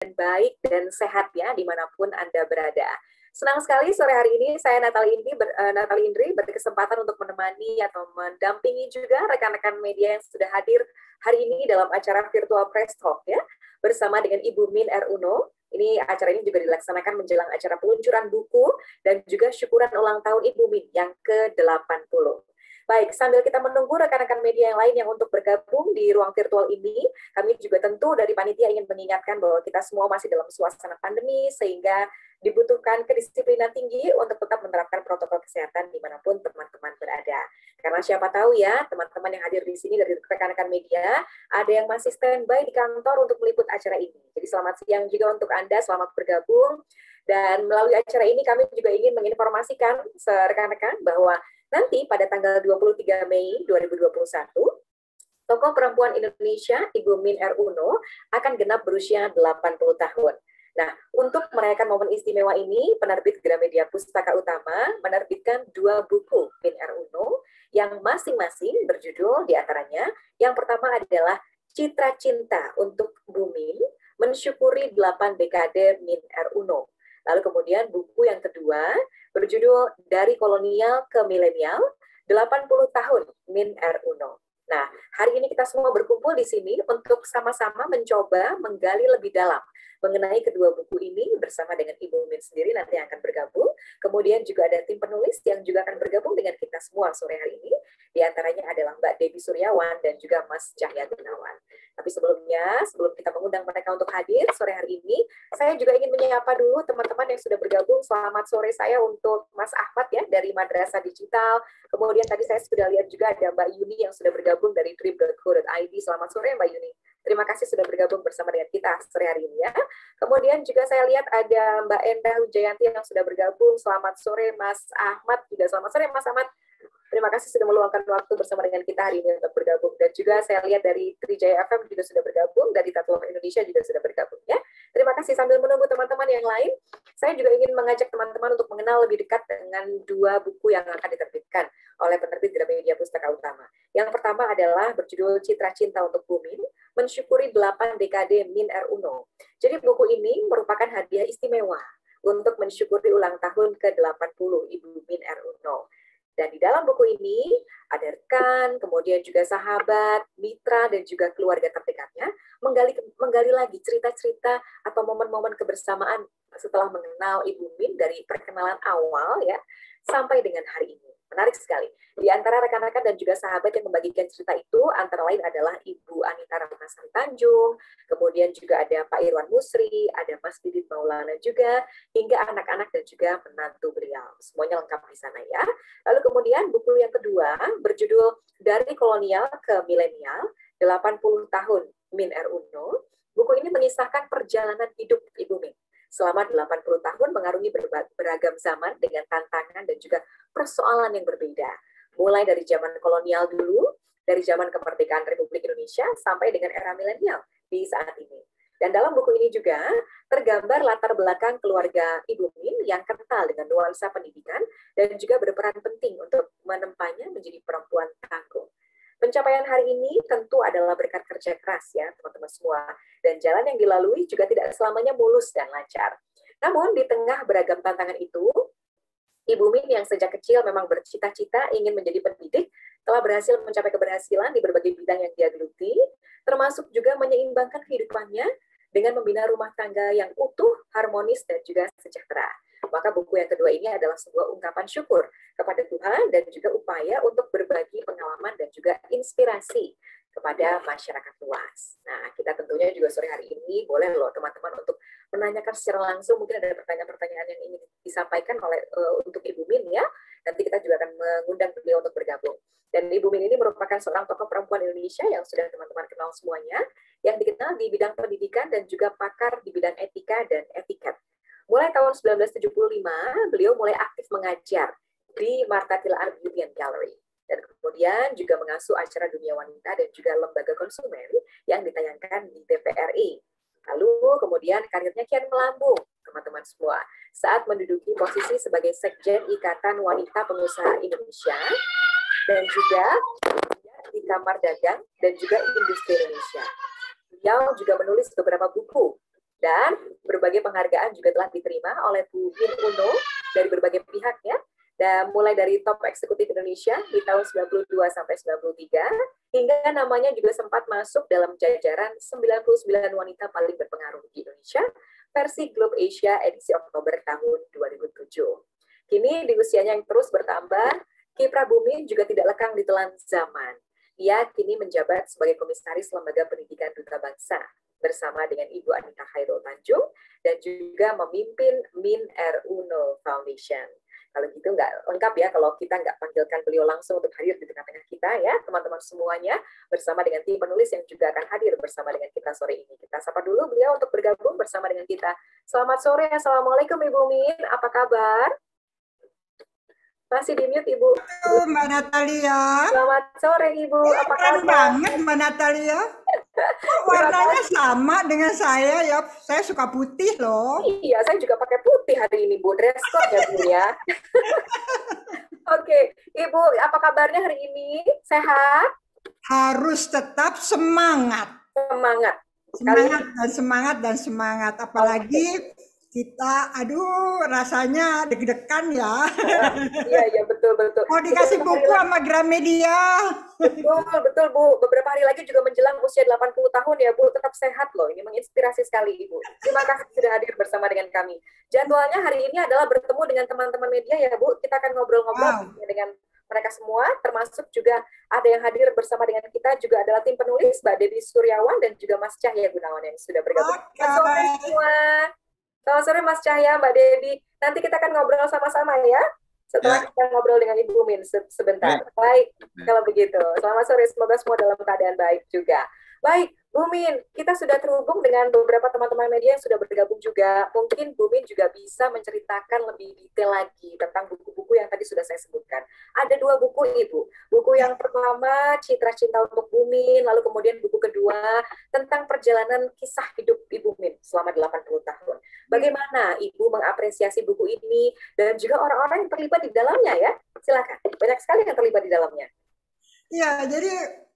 baik dan sehat ya dimanapun Anda berada. Senang sekali sore hari ini saya Natali Indri berkesempatan untuk menemani atau mendampingi juga rekan-rekan media yang sudah hadir hari ini dalam acara virtual press talk ya bersama dengan Ibu Min R. Uno. Ini acara ini juga dilaksanakan menjelang acara peluncuran buku dan juga syukuran ulang tahun Ibu Min yang ke-80. Baik, sambil kita menunggu rekan-rekan media yang lain yang untuk bergabung di ruang virtual ini, kami juga tentu dari panitia ingin mengingatkan bahwa kita semua masih dalam suasana pandemi, sehingga dibutuhkan kedisiplinan tinggi untuk tetap menerapkan protokol kesehatan dimanapun teman-teman berada. Karena siapa tahu ya, teman-teman yang hadir di sini dari rekan-rekan media, ada yang masih standby di kantor untuk meliput acara ini. Jadi selamat siang juga untuk Anda, selamat bergabung. Dan melalui acara ini kami juga ingin menginformasikan rekan-rekan bahwa nanti pada tanggal 23 Mei 2021, tokoh perempuan Indonesia, Ibu Min R. Uno, akan genap berusia 80 tahun. Nah, untuk merayakan momen istimewa ini, penerbit Gramedia Pustaka Utama menerbitkan 2 buku Min R. Uno yang masing-masing berjudul diantaranya, yang pertama adalah Citra Cinta untuk Bumi, mensyukuri 8 dekade Min R. Uno. Lalu kemudian buku yang kedua berjudul Dari Kolonial ke Milenial, 80 tahun Min R. Uno. Nah, hari ini kita semua berkumpul di sini untuk sama-sama mencoba menggali lebih dalam mengenai kedua buku ini bersama dengan Ibu Min sendiri nanti yang akan bergabung. Kemudian juga ada tim penulis yang juga akan bergabung dengan kita semua sore hari ini. Di antaranya adalah Mbak Debbie Suryawan dan juga Mas Cahya Gunawan. Tapi sebelumnya, sebelum kita mengundang mereka untuk hadir sore hari ini, saya juga ingin menyapa dulu teman-teman yang sudah bergabung. Selamat sore saya untuk Mas Ahmad ya dari Madrasah Digital. Kemudian tadi saya sudah lihat juga ada Mbak Yuni yang sudah bergabung dari trip.co.id. Selamat sore Mbak Yuni. Terima kasih sudah bergabung bersama dengan kita sore hari ini ya. Kemudian juga saya lihat ada Mbak Endah Hujayanti yang sudah bergabung. Selamat sore Mas Ahmad. Juga selamat sore Mas Ahmad. Terima kasih sudah meluangkan waktu bersama dengan kita hari ini untuk bergabung. Dan juga saya lihat dari Trijaya FM juga sudah bergabung, dari Tattoo Indonesia juga sudah bergabung ya. Terima kasih. Sambil menunggu teman-teman yang lain, saya juga ingin mengajak teman-teman untuk mengenal lebih dekat dengan 2 buku yang akan diterbitkan oleh penerbit Gramedia Pustaka Utama. Yang pertama adalah berjudul Citra Cinta untuk Bumi, mensyukuri 8 dekade Min R. Uno. Jadi buku ini merupakan hadiah istimewa untuk mensyukuri ulang tahun ke-80 Ibu Min R. Uno. Dan di dalam buku ini ada rekan, kemudian juga sahabat, mitra, dan juga keluarga terdekatnya menggali lagi cerita-cerita atau momen-momen kebersamaan setelah mengenal Ibu Min dari perkenalan awal ya sampai dengan hari ini. Menarik sekali. Di antara rekan-rekan dan juga sahabat yang membagikan cerita itu antara lain adalah Ibu Anita Ratnasari Tanjung, kemudian juga ada Pak Irwan Musri, ada Mas Didit Maulana juga, hingga anak-anak dan juga menantu beliau. Semuanya lengkap di sana ya. Lalu kemudian buku yang kedua berjudul Dari Kolonial ke Milenial, 80 tahun Min R. Uno. Buku ini mengisahkan perjalanan hidup Ibu Min selama 80 tahun mengarungi beragam zaman dengan tantangan dan juga persoalan yang berbeda. Mulai dari zaman kolonial dulu, dari zaman kemerdekaan Republik Indonesia, sampai dengan era milenial di saat ini. Dan dalam buku ini juga tergambar latar belakang keluarga Ibu Min yang kental dengan nuansa pendidikan dan juga berperan penting untuk menempanya menjadi perempuan tangguh. Pencapaian hari ini tentu adalah berkat kerja keras ya teman-teman semua. Dan jalan yang dilalui juga tidak selamanya mulus dan lancar. Namun di tengah beragam tantangan itu, Ibu Min yang sejak kecil memang bercita-cita ingin menjadi pendidik, telah berhasil mencapai keberhasilan di berbagai bidang yang dia geluti, termasuk juga menyeimbangkan kehidupannya dengan membina rumah tangga yang utuh, harmonis, dan juga sejahtera. Maka buku yang kedua ini adalah sebuah ungkapan syukur kepada Tuhan dan juga upaya untuk berbagi pengalaman dan juga inspirasi kepada masyarakat luas. Nah, kita tentunya juga sore hari ini boleh loh teman-teman untuk menanyakan secara langsung, mungkin ada pertanyaan-pertanyaan yang ingin disampaikan oleh untuk Ibu Min ya. Nanti kita juga akan mengundang beliau untuk bergabung. Dan Ibu Min ini merupakan seorang tokoh perempuan Indonesia yang sudah teman-teman kenal semuanya, yang dikenal di bidang pendidikan dan juga pakar di bidang etika dan etiket. Mulai tahun 1975, beliau mulai aktif mengajar di Martha Tilaar Beauty and Gallery. Dan kemudian juga mengasuh acara Dunia Wanita dan juga Lembaga Konsumen yang ditayangkan di TVRI. Lalu kemudian karirnya kian melambung, teman-teman semua, saat menduduki posisi sebagai Sekjen Ikatan Wanita Pengusaha Indonesia dan juga di Kamar Dagang dan juga Industri Indonesia. Beliau juga menulis beberapa buku Dan berbagai penghargaan juga telah diterima oleh Bu Min Uno dari berbagai pihak ya. Dan mulai dari top eksekutif Indonesia di tahun 92 sampai 93, hingga namanya juga sempat masuk dalam jajaran 99 wanita paling berpengaruh di Indonesia versi Globe Asia edisi Oktober tahun 2007. Kini di usianya yang terus bertambah, kiprah Bumi juga tidak lekang ditelan zaman. Ia kini menjabat sebagai Komisaris Lembaga Pendidikan Duta Bangsa bersama dengan Ibu Anita Khairul Tanjung dan juga memimpin Min Uno Foundation. Kalau gitu nggak lengkap ya kalau kita nggak panggilkan beliau langsung untuk hadir di tengah-tengah kita ya, teman-teman semuanya, bersama dengan tim penulis yang juga akan hadir bersama dengan kita sore ini. Kita sapa dulu beliau untuk bergabung bersama dengan kita. Selamat sore, Assalamualaikum Ibu Min, apa kabar? Masih di mute Ibu. Halo Mbak Natalia. Selamat sore Ibu, apa Keren kabar? banget Mbak Natalia. Warnanya sama dengan saya ya. Saya suka putih loh. Iya, saya juga pakai putih hari ini Bu. Dress code ya Bu ya. Oke, Ibu, apa kabarnya hari ini? Sehat? Harus tetap semangat. Semangat. Semangat. Apalagi kita, aduh, rasanya deg-degan ya. Iya, betul. Mau dikasih buku sama Gramedia. Betul Bu. Beberapa hari lagi juga menjelang usia 80 tahun ya Bu. Tetap sehat loh. Ini menginspirasi sekali Ibu. Terima kasih sudah hadir bersama dengan kami. Jadwalnya hari ini adalah bertemu dengan teman-teman media ya Bu. Kita akan ngobrol-ngobrol dengan mereka semua, termasuk juga ada yang hadir bersama dengan kita juga adalah tim penulis Mbak Dewi Suryawan dan juga Mas Cahya Gunawan yang sudah bergabung. Selamat sore semua. Selamat sore Mas Cahya, Mbak Dewi. Nanti kita akan ngobrol sama-sama ya. Setelah kita ngobrol dengan Ibu Min sebentar. Baik, kalau begitu. Selamat sore, semoga semua dalam keadaan baik juga. Baik, Bu Min, kita sudah terhubung dengan beberapa teman-teman media yang sudah bergabung juga. Mungkin Bu Min juga bisa menceritakan lebih detail lagi tentang buku-buku yang tadi sudah saya sebutkan. Ada 2 buku Ibu. Buku yang pertama, Citra Cinta untuk Bu Min, lalu kemudian buku kedua, tentang perjalanan kisah hidup Ibu Min selama 80 tahun. Bagaimana Ibu mengapresiasi buku ini dan juga orang-orang yang terlibat di dalamnya ya? Silakan. Banyak sekali yang terlibat di dalamnya. Ya, jadi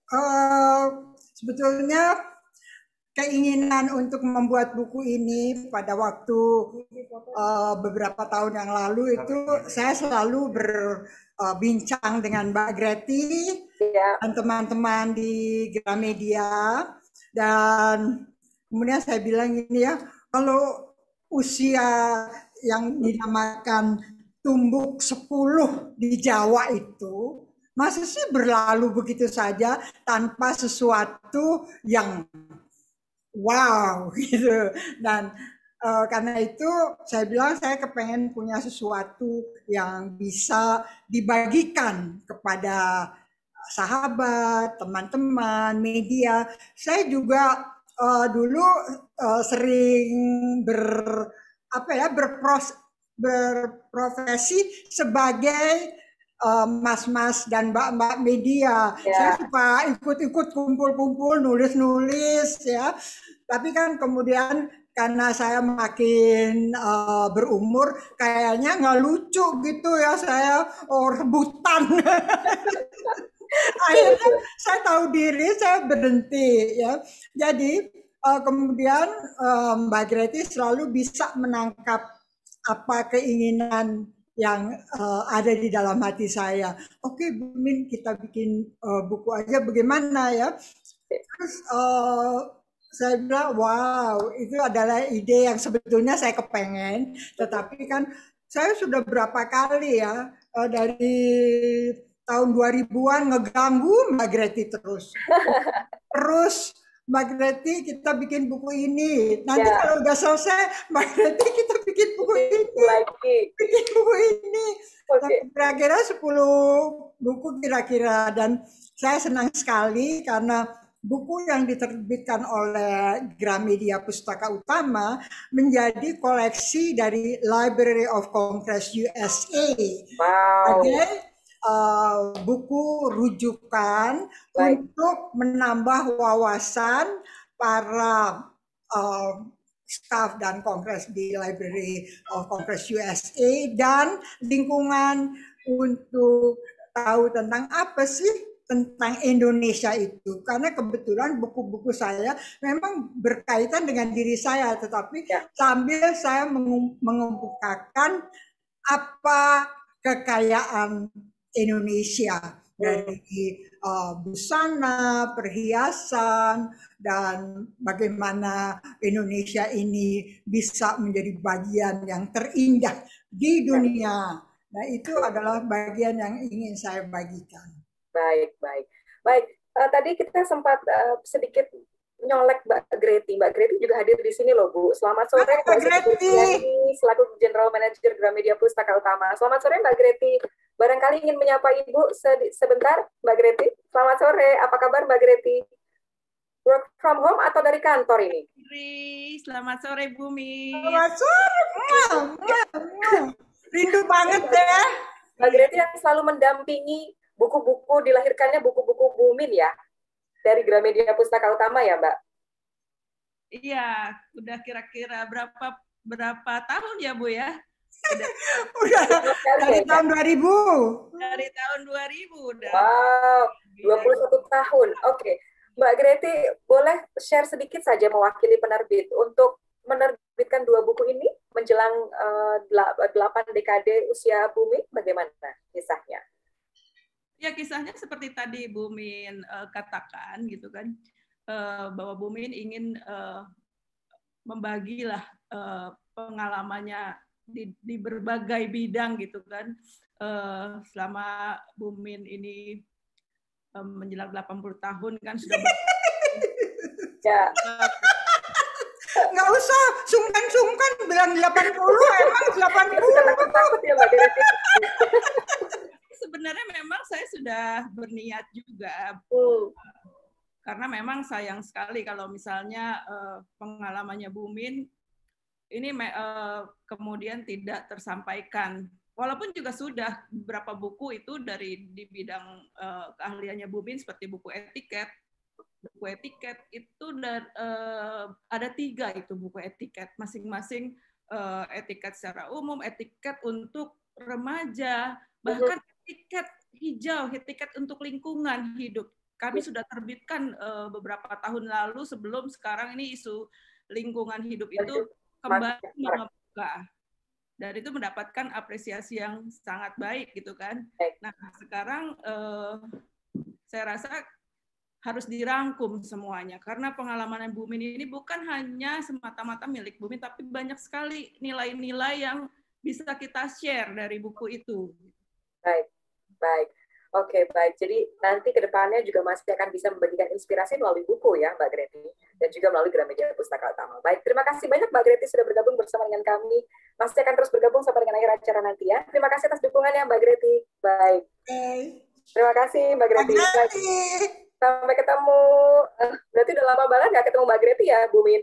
sebetulnya keinginan untuk membuat buku ini pada waktu beberapa tahun yang lalu itu saya selalu berbincang dengan Mbak Greti dan teman-teman di Gramedia, dan kemudian saya bilang ini ya, kalau usia yang dinamakan tumbuk 10 di Jawa itu masa sih berlalu begitu saja tanpa sesuatu yang wow gitu. Dan karena itu saya bilang saya kepengen punya sesuatu yang bisa dibagikan kepada sahabat, teman-teman, media. Saya juga dulu sering berprofesi sebagai mas-mas dan mbak-mbak media. Saya suka ikut-ikut kumpul-kumpul, nulis-nulis ya. Tapi kan kemudian karena saya makin berumur, kayaknya nggak lucu gitu ya, saya rebutan. Akhirnya saya tahu diri, saya berhenti ya. Jadi kemudian Mbak Greti selalu bisa menangkap apa keinginan yang ada di dalam hati saya. Oke, Bu Min, kita bikin buku aja bagaimana ya. Terus saya bilang, wow, itu adalah ide yang sebetulnya saya kepengen, tetapi kan saya sudah berapa kali ya, dari tahun 2000-an ngeganggu Mbak Greti terus. Terus Mbak Greti, kita bikin buku ini. Nanti kalau udah selesai, Mbak Greti, kita bikin buku ini. Bikin buku ini. Kira-kira 10 buku kira-kira. Dan saya senang sekali karena buku yang diterbitkan oleh Gramedia Pustaka Utama menjadi koleksi dari Library of Congress USA. Sebagai buku rujukan untuk menambah wawasan para staf dan kongres di Library of Congress USA dan lingkungan untuk tahu tentang apa sih tentang Indonesia itu, karena kebetulan buku-buku saya memang berkaitan dengan diri saya, tetapi sambil saya mengemukakan apa kekayaan Indonesia dari busana, perhiasan, dan bagaimana Indonesia ini bisa menjadi bagian yang terindah di dunia. Nah, itu adalah bagian yang ingin saya bagikan. Baik, baik. Baik, tadi kita sempat sedikit nyolek Mbak Greti. Mbak Greti juga hadir di sini loh, Bu. Selamat sore, Mbak Greti. Selaku General Manager Gramedia Pustaka Utama. Selamat sore, Mbak Greti. Barangkali ingin menyapa Ibu sebentar, Mbak Greti. Selamat sore, apa kabar Mbak Greti? Work from home atau dari kantor ini? Selamat sore, Bumi. Selamat sore. Rindu banget ya. Mbak Greti yang selalu mendampingi buku-buku, dilahirkannya buku-buku Bumin ya, dari Gramedia Pustaka Utama ya, Mbak? Iya, udah kira-kira berapa tahun ya, Bu ya? Udah dari tahun 2000. Dari tahun 2000 udah. Wow, 21 tahun. Oke. Mbak Greti, boleh share sedikit saja mewakili penerbit untuk menerbitkan 2 buku ini menjelang 8 dekade usia Bumi, bagaimana kisahnya? Ya, kisahnya seperti tadi Bu Min katakan gitu kan, bahwa Bu Min ingin membagilah pengalamannya di berbagai bidang gitu kan, selama Bu Min ini menjelang 80 tahun kan sudah ya. Nggak usah sungkan-sungkan bilang 80, emang 80. Takut ya Mbak Greti. Sebenarnya memang saya sudah berniat juga, karena memang sayang sekali kalau misalnya pengalamannya Bu Min ini kemudian tidak tersampaikan. Walaupun juga sudah beberapa buku itu di bidang keahliannya Bu Min, seperti buku etiket. Buku etiket itu ada 3 itu buku etiket, masing-masing etiket secara umum, etiket untuk remaja, bahkan etiket hijau, etiket untuk lingkungan hidup. Kami sudah terbitkan beberapa tahun lalu, sebelum sekarang ini isu lingkungan hidup itu kembali membuka. Dan itu mendapatkan apresiasi yang sangat baik gitu kan. Nah, sekarang saya rasa harus dirangkum semuanya, karena pengalaman Bu Min ini bukan hanya semata-mata milik Bu Min, tapi banyak sekali nilai-nilai yang bisa kita share dari buku itu. Baik, baik. Oke, baik. Jadi nanti ke depannya juga masih akan bisa membagikan inspirasi melalui buku ya, Mbak Greti, dan juga melalui Gramedia Pustaka Utama. Baik, terima kasih banyak Mbak Greti sudah bergabung bersama dengan kami. Masih akan terus bergabung sampai dengan akhir acara nanti ya. Terima kasih atas dukungannya Mbak Greti. Baik. Terima kasih Mbak Greti. Sampai ketemu. Berarti udah lama banget nggak ketemu Mbak Greti ya, Bu Min?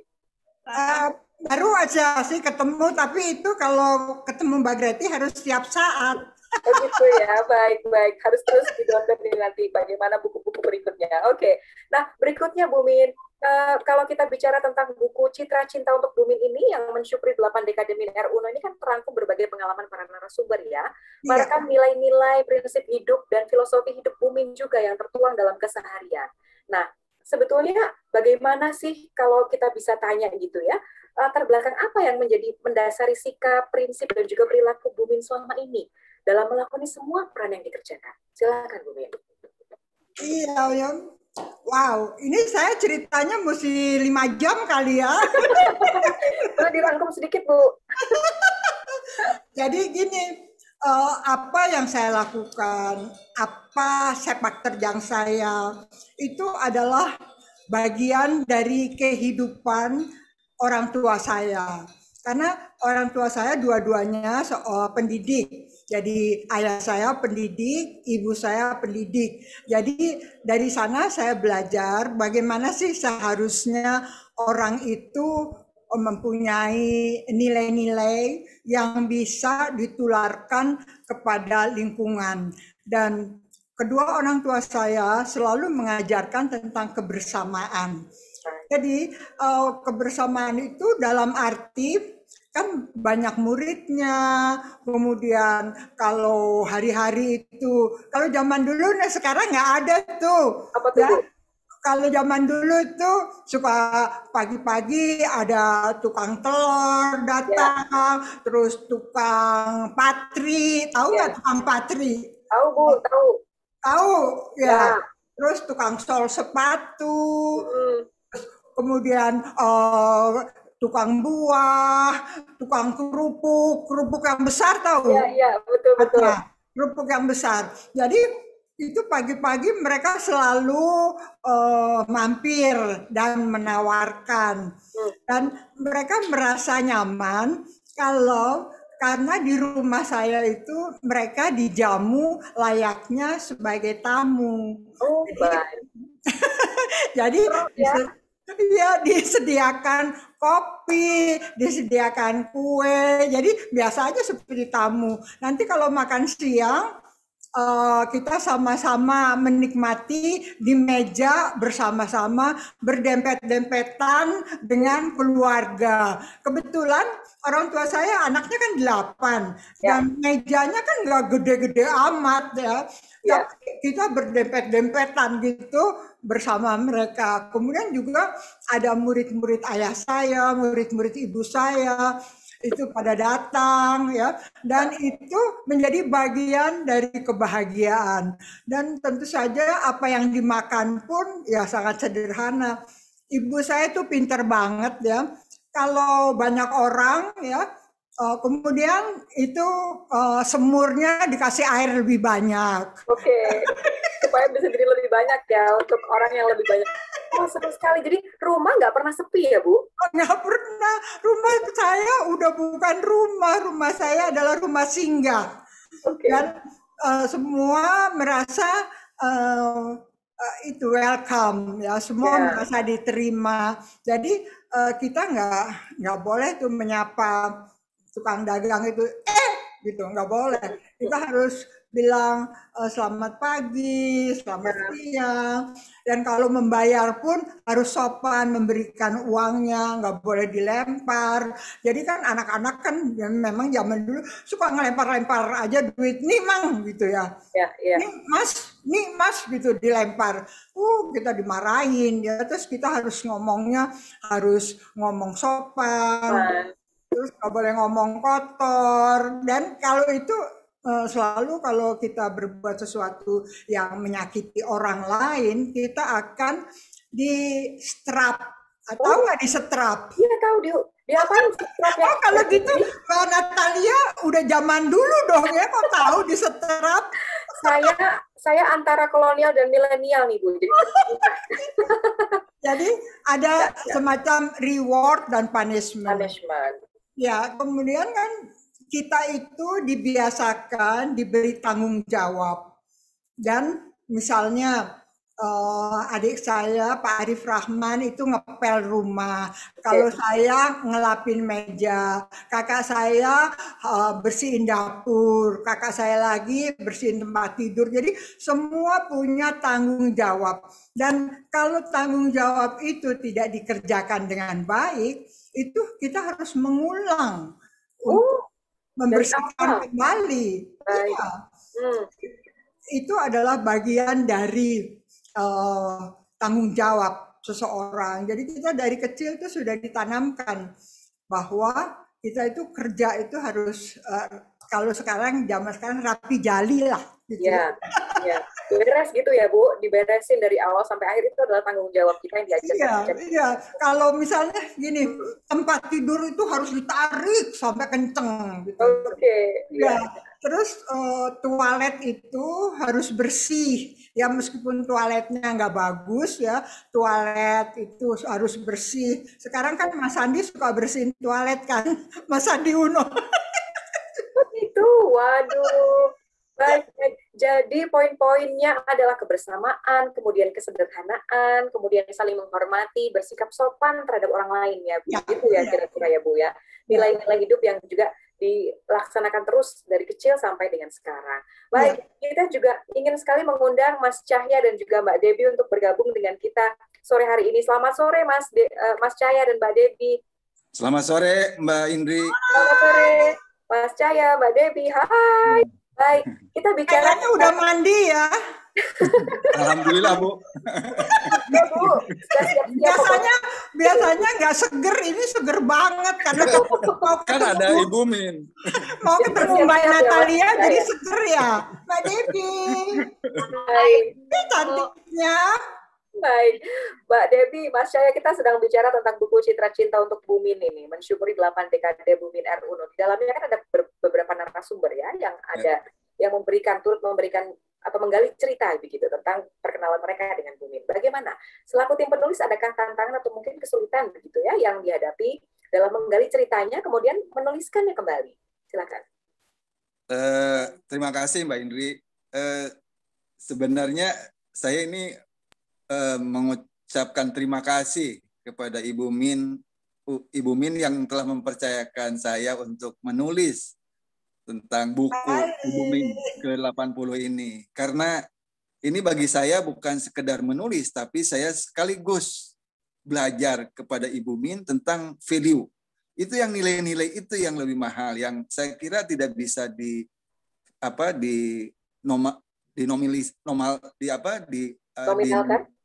Baru aja sih ketemu, tapi itu kalau ketemu Mbak Greti harus setiap saat. Oh gitu ya, baik-baik. Harus terus didownload nih nanti bagaimana buku-buku berikutnya. Oke, nah berikutnya Bu Min, kalau kita bicara tentang buku Citra Cinta untuk Bu Min ini yang mensyukuri 8 dekade Min Uno, ini kan terangkum berbagai pengalaman para narasumber ya. Merekam nilai-nilai, prinsip hidup, dan filosofi hidup Bu Min juga yang tertuang dalam keseharian. Nah, sebetulnya bagaimana sih kalau kita bisa tanya gitu ya, latar belakang apa yang menjadi mendasari sikap, prinsip, dan juga perilaku Bu Min selama ini dalam melakoni semua peran yang dikerjakan? Silakan Bu Min. Iya, ya. Wow, ini saya ceritanya mesti 5 jam kali ya. Boleh dirangkum sedikit, Bu. Jadi gini, apa yang saya lakukan, apa sepak terjang saya, itu adalah bagian dari kehidupan orang tua saya. Karena orang tua saya dua-duanya pendidik. Jadi ayah saya pendidik, ibu saya pendidik. Jadi dari sana saya belajar bagaimana sih seharusnya orang itu mempunyai nilai-nilai yang bisa ditularkan kepada lingkungan. Dan kedua orang tua saya selalu mengajarkan tentang kebersamaan. Jadi kebersamaan itu dalam arti kan banyak muridnya, kemudian kalau hari-hari itu, kalau zaman dulu, nah sekarang nggak ada tuh, Apa tuh, ya. Bu? Kalau zaman dulu tuh suka pagi-pagi ada tukang telur Ya, datang, terus tukang patri, tahu nggak ya. tukang patri? Tahu, Bu, tahu. Tahu ya. Ya. Terus tukang sol sepatu, Mm. kemudian tukang buah, tukang kerupuk, kerupuk yang besar Ya, tahu? ya, betul, betul. Nah, kerupuk yang besar. Jadi itu pagi-pagi mereka selalu mampir dan menawarkan. Hmm. Dan mereka merasa nyaman kalau karena di rumah saya itu mereka dijamu layaknya sebagai tamu. Oh, Jadi, baik. jadi Seru ya. ya disediakan kopi, disediakan kue. Jadi biasa aja seperti tamu. Nanti kalau makan siang kita sama-sama menikmati di meja bersama-sama berdempet-dempetan dengan keluarga. Kebetulan orang tua saya anaknya kan 8 Ya, dan mejanya kan nggak gede-gede amat ya. ya. Tapi kita berdempet-dempetan gitu bersama mereka. Kemudian juga ada murid-murid ayah saya, murid-murid ibu saya itu pada datang ya, dan itu menjadi bagian dari kebahagiaan. Dan tentu saja apa yang dimakan pun ya sangat sederhana. Ibu saya tuh pinter banget ya. Kalau banyak orang ya, kemudian itu semurnya dikasih air lebih banyak. Oke. Supaya bisa jadi lebih banyak ya untuk orang yang lebih banyak. Oh, seru sekali. Jadi rumah nggak pernah sepi ya, Bu? Nggak pernah. Rumah saya udah bukan rumah. Rumah saya adalah rumah singgah. Oke. Dan semua merasa itu welcome ya, semua Ya. merasa diterima. Jadi kita nggak boleh tuh menyapa tukang dagang itu gitu, nggak boleh. Kita harus bilang selamat pagi, selamat siang, dan kalau membayar pun harus sopan memberikan uangnya, nggak boleh dilempar. Jadi kan anak-anak kan memang zaman dulu suka ngelempar-lempar aja duit nih mang gitu ya. Ya, ya. Nih mas gitu dilempar. Kita dimarahin ya, terus kita harus ngomongnya harus ngomong sopan. Terus nggak boleh ngomong kotor, dan kalau itu selalu kalau kita berbuat sesuatu yang menyakiti orang lain, kita akan di-strap. Atau nggak di-strap? Iya tahu dia apain strap ya? Kalau gitu Mbak Natalia udah zaman dulu dong ya, kok tahu di-strap? Saya antara kolonial dan milenial nih, Bu. Jadi ada semacam reward dan punishment. Ya, kemudian kan kita itu dibiasakan diberi tanggung jawab. Dan misalnya adik saya Pak Arif Rahman itu ngepel rumah, kalau saya ngelapin meja, kakak saya bersihin dapur, kakak saya lagi bersihin tempat tidur. Jadi semua punya tanggung jawab. Dan kalau tanggung jawab itu tidak dikerjakan dengan baik, itu kita harus mengulang untuk membersihkan kembali. Iya. Itu adalah bagian dari tanggung jawab seseorang. Jadi kita dari kecil itu sudah ditanamkan bahwa kita itu kerja itu harus kalau sekarang zaman sekarang rapi jali lah. Gitu. Ya, beres gitu ya Bu, diberesin dari awal sampai akhir, itu adalah tanggung jawab kita yang diajarkan. Iya. Kalau misalnya gini, tempat tidur itu harus ditarik sampai kenceng. Gitu. Oke. Ya. Terus toilet itu harus bersih. Ya meskipun toiletnya nggak bagus ya, toilet itu harus bersih. Sekarang kan Mas Sandi suka bersihin toilet kan, Mas Sandi Uno. Itu, waduh. Baik. Jadi poin-poinnya adalah kebersamaan, kemudian kesederhanaan, kemudian saling menghormati, bersikap sopan terhadap orang lain ya, Bu. Gitu ya kira-kira ya Bu ya. Nilai-nilai hidup yang juga dilaksanakan terus dari kecil sampai dengan sekarang. Baik, kita juga ingin sekali mengundang Mas Cahya dan juga Mbak Debbie untuk bergabung dengan kita sore hari ini. Selamat sore Mas Cahya dan Mbak Debbie. Selamat sore Mbak Indri. Selamat sore, Mas Cahya, Mbak Debbie. Hai. Baik, kita bicara. Kayaknya udah mandi ya. Alhamdulillah Bu. Ya Bu, sudah siap-siap. Biasanya nggak seger, ini seger banget karena Kan ada Ibu Min. mau ketemu Mbak Natalia jadi seger ya, Mbak Debbie. Baik. Cantiknya. Baik, Mbak Debbie, Mas Cahya, kita sedang bicara tentang buku Citra Cinta untuk Bumin ini, mensyukuri 8 dekade Bumin R. Uno. Di dalamnya kan ada beberapa narasumber ya, yang ada yang turut memberikan atau menggali cerita begitu tentang perkenalan mereka dengan Bumin. Bagaimana? Selaku tim penulis, adakah tantangan atau mungkin kesulitan begitu ya yang dihadapi dalam menggali ceritanya, kemudian menuliskannya kembali? Silakan. Terima kasih Mbak Indri. Sebenarnya saya ini mengucapkan terima kasih kepada Ibu Min yang telah mempercayakan saya untuk menulis tentang buku Ibu Min ke-80 ini. Karena ini bagi saya bukan sekedar menulis, tapi saya sekaligus belajar kepada Ibu Min tentang value. Itu yang nilai-nilai itu yang lebih mahal, yang saya kira tidak bisa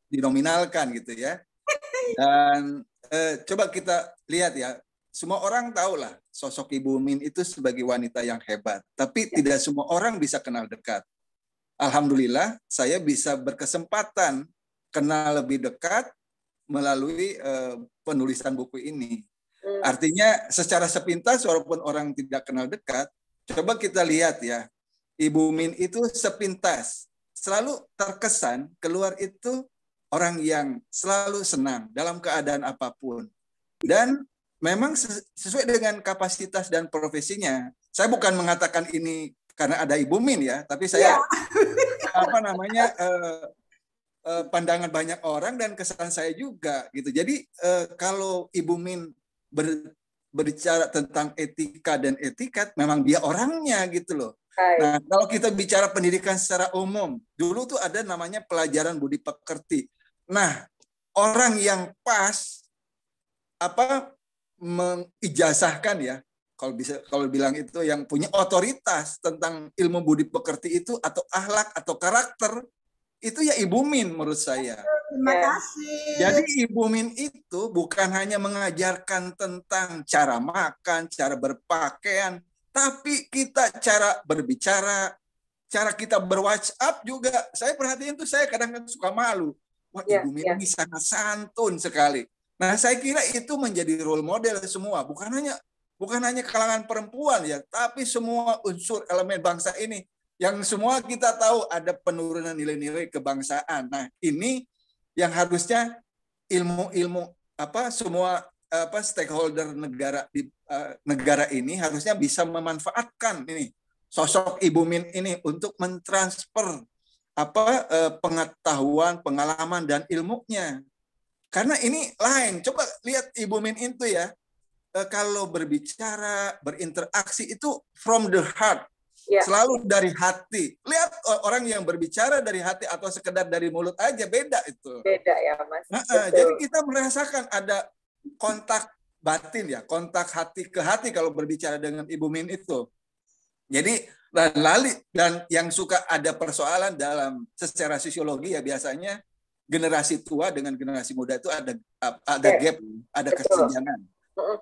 dinominalkan gitu ya. Dan coba kita lihat ya, semua orang tahulah sosok Ibu Min itu sebagai wanita yang hebat, tapi tidak semua orang bisa kenal dekat. Alhamdulillah saya bisa berkesempatan kenal lebih dekat melalui penulisan buku ini. Artinya secara sepintas walaupun orang tidak kenal dekat, coba kita lihat ya, Ibu Min itu sepintas selalu terkesan keluar itu orang yang selalu senang dalam keadaan apapun. Dan memang sesuai dengan kapasitas dan profesinya. Saya bukan mengatakan ini karena ada Ibu Min ya, tapi saya pandangan banyak orang dan kesan saya juga gitu. Jadi kalau Ibu Min berbicara tentang etika dan etikat, memang dia orangnya gitu loh. Nah, kalau kita bicara pendidikan secara umum, dulu tuh ada namanya pelajaran budi pekerti. Nah, orang yang pas mengijazahkan ya, kalau bilang itu yang punya otoritas tentang ilmu budi pekerti itu atau akhlak atau karakter, itu ya Ibu Min menurut saya. Terima kasih. Jadi Ibu Min itu bukan hanya mengajarkan tentang cara makan, cara berpakaian, tapi kita cara berbicara, cara kita ber-WhatsApp juga. Saya perhatiin tuh, saya kadang-kadang suka malu. Wah, Ibu Min ini sangat santun sekali. Nah, saya kira itu menjadi role model semua, bukan hanya kalangan perempuan ya, tapi semua unsur elemen bangsa ini yang semua kita tahu ada penurunan nilai-nilai kebangsaan. Nah, ini yang harusnya ilmu-ilmu semua stakeholder negara ini harusnya bisa memanfaatkan ini sosok Ibu Min ini untuk mentransfer pengetahuan, pengalaman dan ilmunya. Karena ini lain. Coba lihat Ibu Min itu ya, kalau berbicara, berinteraksi itu from the heart. Selalu dari hati. Lihat orang yang berbicara dari hati atau sekedar dari mulut aja, beda itu. Beda ya Mas. Jadi kita merasakan ada kontak batin ya, kontak hati ke hati kalau berbicara dengan Ibu Min itu. Jadi dan yang suka ada persoalan dalam secara sosiologi ya, biasanya generasi tua dengan generasi muda itu ada gap, ada kesenjangan.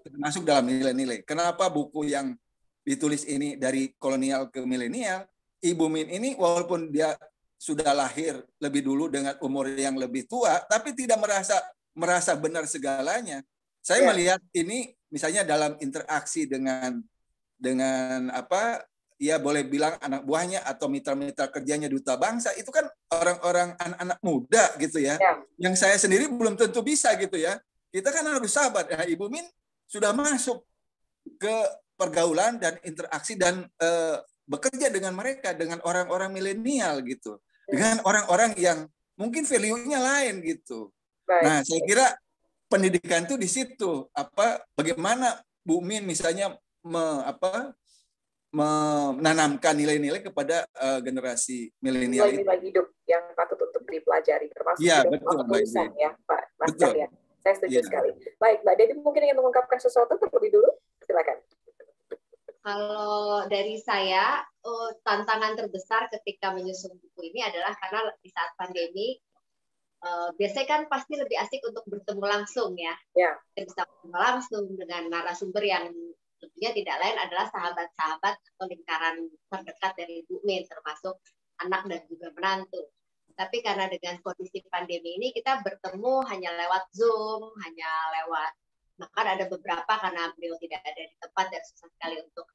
Termasuk dalam nilai-nilai. Kenapa buku yang ditulis ini dari kolonial ke milenial, Ibu Min ini walaupun dia sudah lahir lebih dulu dengan umur yang lebih tua, tapi tidak merasa benar segalanya. Saya melihat ini misalnya dalam interaksi dengan ya boleh bilang anak buahnya atau mitra-mitra kerjanya duta bangsa, itu kan orang-orang anak-anak muda gitu ya. Yang saya sendiri belum tentu bisa gitu ya. Kita kan harus sabar. Nah, Ibu Min sudah masuk ke pergaulan dan interaksi dan bekerja dengan mereka, dengan orang-orang milenial gitu. Dengan orang-orang yang mungkin value-nya lain gitu. Nah, saya kira pendidikan itu di situ. Bagaimana Bu Min misalnya menanamkan nilai-nilai kepada generasi milenial. Nilai-nilai hidup yang patut untuk dipelajari, termasuk betul, tulisan ya Pak Mas Cahya. Saya setuju Iya. sekali. Baik, Mbak Debbie mungkin ingin mengungkapkan sesuatu terlebih dulu. Silakan. Kalau dari saya, tantangan terbesar ketika menyusun buku ini adalah karena di saat pandemi, biasanya kan pasti lebih asik untuk bertemu langsung ya. Ya. Kita bisa bertemu langsung dengan narasumber yang tentunya tidak lain adalah sahabat-sahabat atau lingkaran terdekat dari Bu Min, termasuk anak dan juga menantu. Tapi karena dengan kondisi pandemi ini kita bertemu hanya lewat Zoom, hanya lewat, bahkan ada beberapa karena beliau tidak ada di tempat dan susah sekali untuk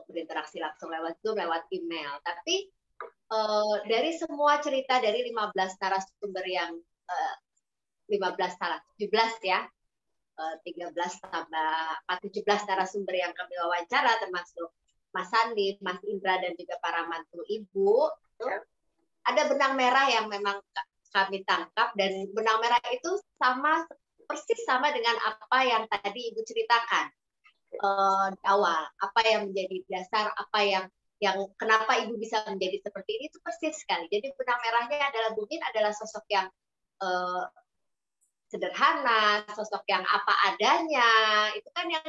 berinteraksi langsung lewat Zoom, lewat email. Tapi dari semua cerita dari 15 narasumber yang 17 ya, 13 tambah 17 narasumber yang kami wawancara, termasuk Mas Sandi, Mas Indra, dan juga para mantu Ibu, ada benang merah yang memang kami tangkap, dan benang merah itu persis sama dengan apa yang tadi Ibu ceritakan di awal, apa yang menjadi dasar, apa yang kenapa Ibu bisa menjadi seperti ini, itu persis sekali. Jadi benang merahnya adalah Bu Min adalah sosok yang sederhana, sosok yang apa adanya. Itu kan yang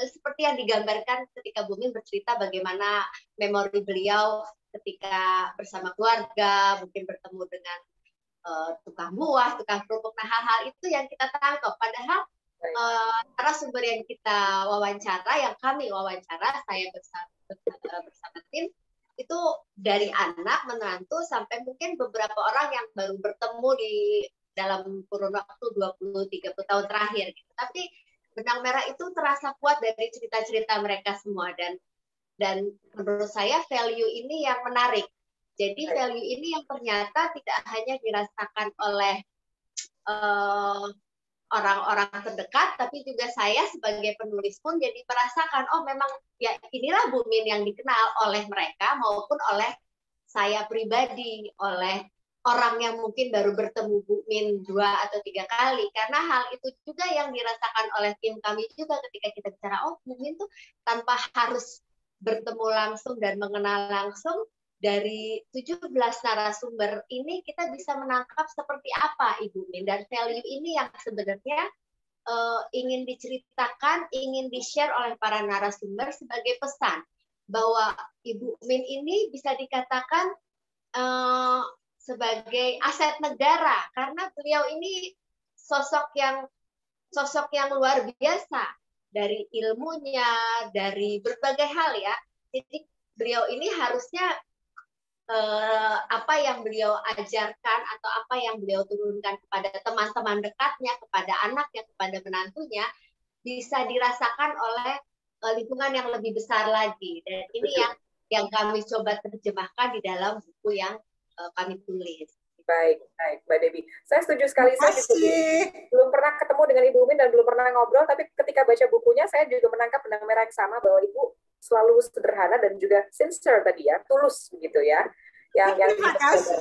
seperti yang digambarkan ketika Bu Min bercerita bagaimana memori beliau ketika bersama keluarga, mungkin bertemu dengan tukang buah, tukang kerupuk. Nah, hal-hal itu yang kita tangkap. Padahal narasumber yang kita wawancara, yang kami wawancara, saya bersama tim, itu dari anak, menantu, sampai mungkin beberapa orang yang baru bertemu di dalam kurun waktu 20-30 tahun terakhir. Gitu. Tapi benang merah itu terasa kuat dari cerita-cerita mereka semua, dan menurut saya value ini yang menarik. Jadi value ini yang ternyata tidak hanya dirasakan oleh orang-orang terdekat, tapi juga saya sebagai penulis pun jadi merasakan, oh memang ya inilah Bu Min yang dikenal oleh mereka maupun oleh saya pribadi, oleh orang yang mungkin baru bertemu Bu Min 2 atau 3 kali. Karena hal itu juga yang dirasakan oleh tim kami juga ketika kita bicara, oh Bu Min tuh tanpa harus bertemu langsung dan mengenal langsung, dari 17 narasumber ini kita bisa menangkap seperti apa Ibu Min, dan value ini yang sebenarnya ingin diceritakan, ingin di-share oleh para narasumber sebagai pesan bahwa Ibu Min ini bisa dikatakan sebagai aset negara, karena beliau ini sosok yang luar biasa dari ilmunya, dari berbagai hal ya. Jadi beliau ini harusnya apa yang beliau ajarkan atau apa yang beliau turunkan kepada teman-teman dekatnya, kepada anaknya, kepada menantunya, bisa dirasakan oleh lingkungan yang lebih besar lagi. Dan ini yang kami coba terjemahkan di dalam buku yang kami tulis. Baik, Mbak Debbie. Saya setuju sekali. Saya belum pernah ketemu dengan Ibu Min dan belum pernah ngobrol, tapi ketika baca bukunya, saya juga menangkap benang merah yang sama bahwa Ibu selalu sederhana dan juga sincere tadi ya, tulus begitu ya. Terima kasih.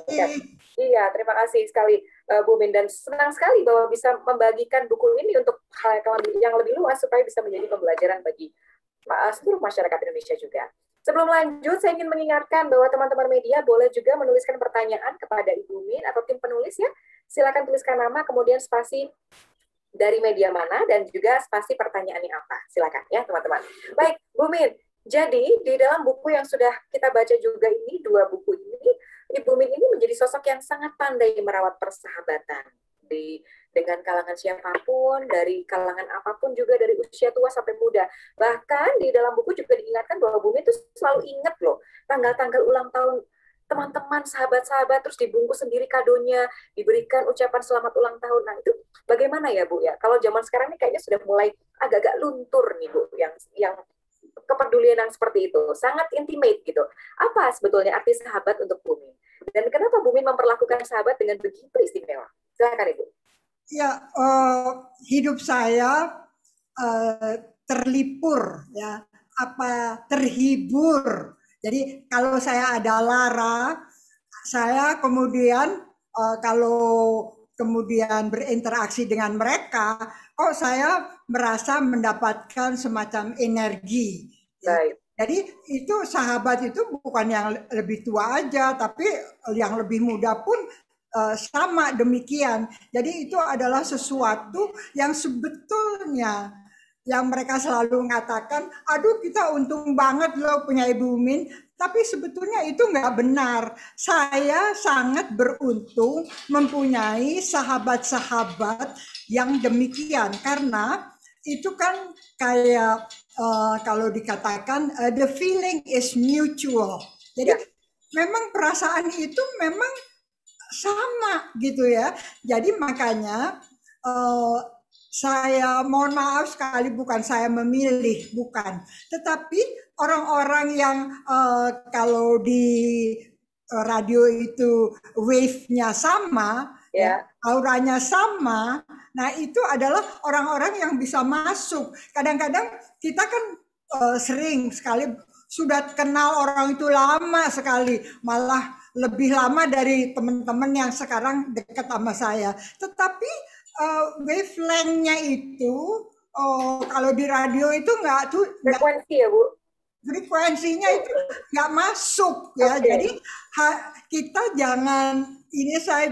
Iya, terima kasih sekali Bu Min, dan senang sekali bahwa bisa membagikan buku ini untuk hal yang lebih luas supaya bisa menjadi pembelajaran bagi seluruh masyarakat Indonesia juga. Sebelum lanjut, saya ingin mengingatkan bahwa teman-teman media boleh juga menuliskan pertanyaan kepada Ibu Min atau tim penulis ya. Silakan tuliskan nama, kemudian spasi dari media mana, dan juga spasi pertanyaannya apa. Silakan ya teman-teman. Baik, Bu Min. Jadi di dalam buku yang sudah kita baca juga ini, 2 buku ini, Ibu Min ini menjadi sosok yang sangat pandai merawat persahabatan dengan kalangan siapapun, dari kalangan apapun, juga dari usia tua sampai muda. Bahkan di dalam buku juga diingatkan bahwa Bu Min itu selalu ingat loh tanggal-tanggal ulang tahun teman-teman, sahabat-sahabat, terus dibungkus sendiri kadonya, diberikan ucapan selamat ulang tahun. Nah itu bagaimana ya Bu ya? Kalau zaman sekarang ini kayaknya sudah mulai agak-agak luntur nih Bu, yang kepedulian yang seperti itu, sangat intimate gitu. Apa sebetulnya arti sahabat untuk Bu Min? Dan kenapa Bu Min memperlakukan sahabat dengan begitu istimewa? Silakan Ibu. Ya, hidup saya terlipur, ya, terhibur. Jadi kalau saya ada lara, saya kemudian kalau kemudian berinteraksi dengan mereka, kok saya merasa mendapatkan semacam energi. Baik. Jadi itu sahabat itu bukan yang lebih tua aja, tapi yang lebih muda pun sama demikian. Jadi itu adalah sesuatu yang sebetulnya yang mereka selalu mengatakan, aduh kita untung banget loh punya Ibu Min, tapi sebetulnya itu nggak benar. Saya sangat beruntung mempunyai sahabat-sahabat yang demikian, karena itu kan kayak kalau dikatakan the feeling is mutual. Jadi memang perasaan itu memang sama gitu ya. Jadi makanya saya mohon maaf sekali, bukan saya memilih, bukan. Tetapi orang-orang yang kalau di radio itu wave-nya sama, auranya sama, nah itu adalah orang-orang yang bisa masuk. Kadang-kadang kita kan sering sekali sudah kenal orang itu lama sekali, malah lebih lama dari teman-teman yang sekarang dekat sama saya. Tetapi wavelength-nya itu kalau di radio itu nggak tuh frekuensi ya Bu, frekuensinya itu nggak masuk ya. Jadi kita jangan, ini saya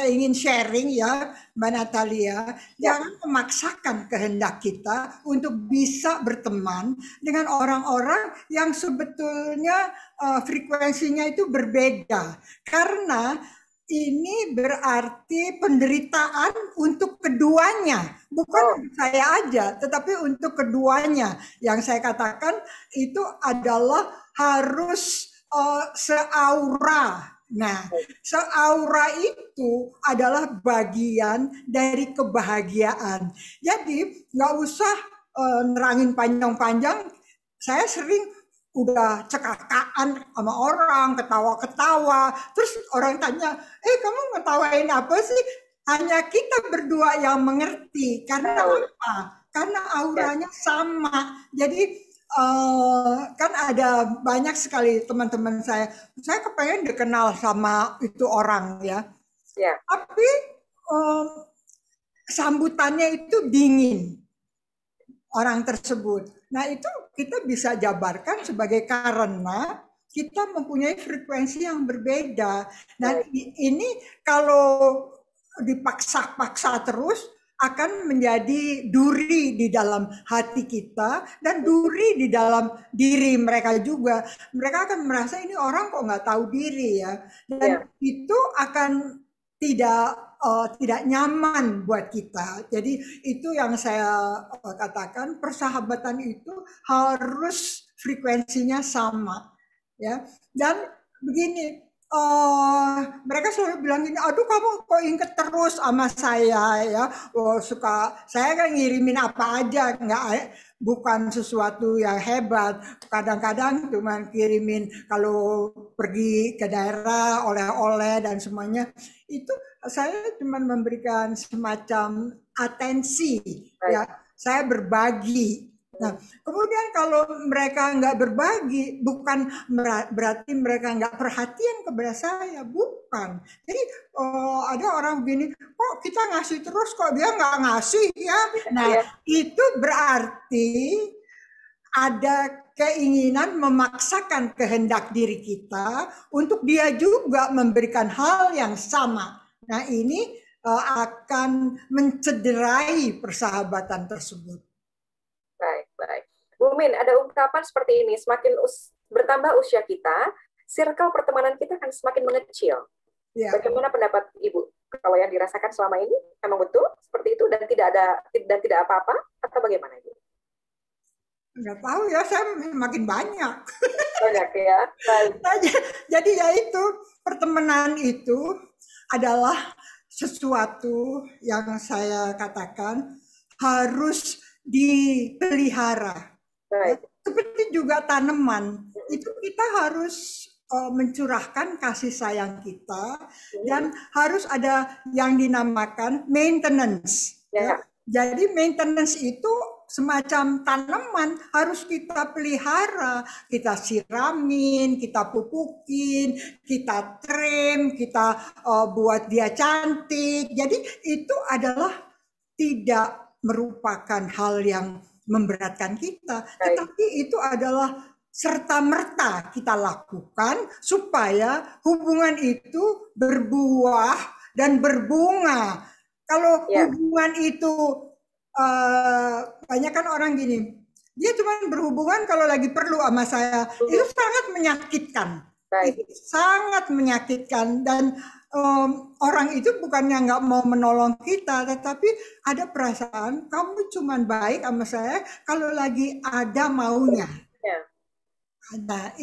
ingin sharing ya Mbak Natalia, jangan memaksakan kehendak kita untuk bisa berteman dengan orang-orang yang sebetulnya frekuensinya itu berbeda, karena ini berarti penderitaan untuk keduanya, bukan saya aja, tetapi untuk keduanya. Yang saya katakan itu adalah harus seaura. Nah, seaura itu adalah bagian dari kebahagiaan. Jadi nggak usah nerangin panjang-panjang. Saya sering udah cekakaan sama orang, ketawa-ketawa, terus orang tanya, kamu ngetawain apa sih? Hanya kita berdua yang mengerti. Karena apa? Karena auranya sama. Jadi kan ada banyak sekali teman-teman saya kepengen dikenal sama itu orang ya. Tapi sambutannya itu dingin orang tersebut. Nah itu kita bisa jabarkan sebagai karena kita mempunyai frekuensi yang berbeda. Dan ini kalau dipaksa-paksa terus akan menjadi duri di dalam hati kita dan duri di dalam diri mereka juga. Mereka akan merasa ini orang kok nggak tahu diri ya. Dan itu akan tidak nyaman buat kita. Jadi itu yang saya katakan, persahabatan itu harus frekuensinya sama ya. Dan begini, mereka selalu bilang gini, aduh kamu kok inget terus sama saya ya. Saya kan ngirimin apa aja, bukan sesuatu yang hebat. Kadang-kadang cuma kirimin kalau pergi ke daerah oleh-oleh dan semuanya. Itu saya cuma memberikan semacam atensi ya. Saya berbagi. Nah, kemudian kalau mereka nggak berbagi, bukan berarti mereka nggak perhatian kepada saya, bukan. Jadi ada orang begini, kok kita ngasih terus, kok dia nggak ngasih ya. Nah, itu berarti ada keinginan memaksakan kehendak diri kita untuk dia juga memberikan hal yang sama. Nah, ini akan mencederai persahabatan tersebut. Baik. Bu Min, ada ungkapan seperti ini, semakin bertambah usia kita, circle pertemanan kita akan semakin mengecil. Bagaimana pendapat Ibu? Kalau yang dirasakan selama ini, emang betul seperti itu dan tidak apa-apa, atau bagaimana Ibu? Nggak tahu ya, saya makin banyak. Banyak ya. Jadi ya itu, pertemanan itu adalah sesuatu yang saya katakan harus dipelihara. Seperti juga tanaman, itu kita harus mencurahkan kasih sayang kita dan harus ada yang dinamakan maintenance. Jadi maintenance itu semacam tanaman, harus kita pelihara, kita siramin, kita pupukin, kita trim, kita buat dia cantik. Jadi itu adalah tidak merupakan hal yang memberatkan kita, tetapi itu adalah serta-merta kita lakukan supaya hubungan itu berbuah dan berbunga. Kalau hubungan itu banyak kan orang gini, dia cuma berhubungan kalau lagi perlu sama saya, itu sangat menyakitkan. Itu sangat menyakitkan, dan orang itu bukannya nggak mau menolong kita, tetapi ada perasaan kamu cuma baik sama saya kalau lagi ada maunya. Nah,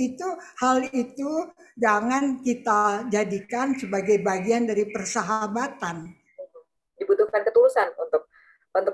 hal itu jangan kita jadikan sebagai bagian dari persahabatan. Dibutuhkan ketulusan untuk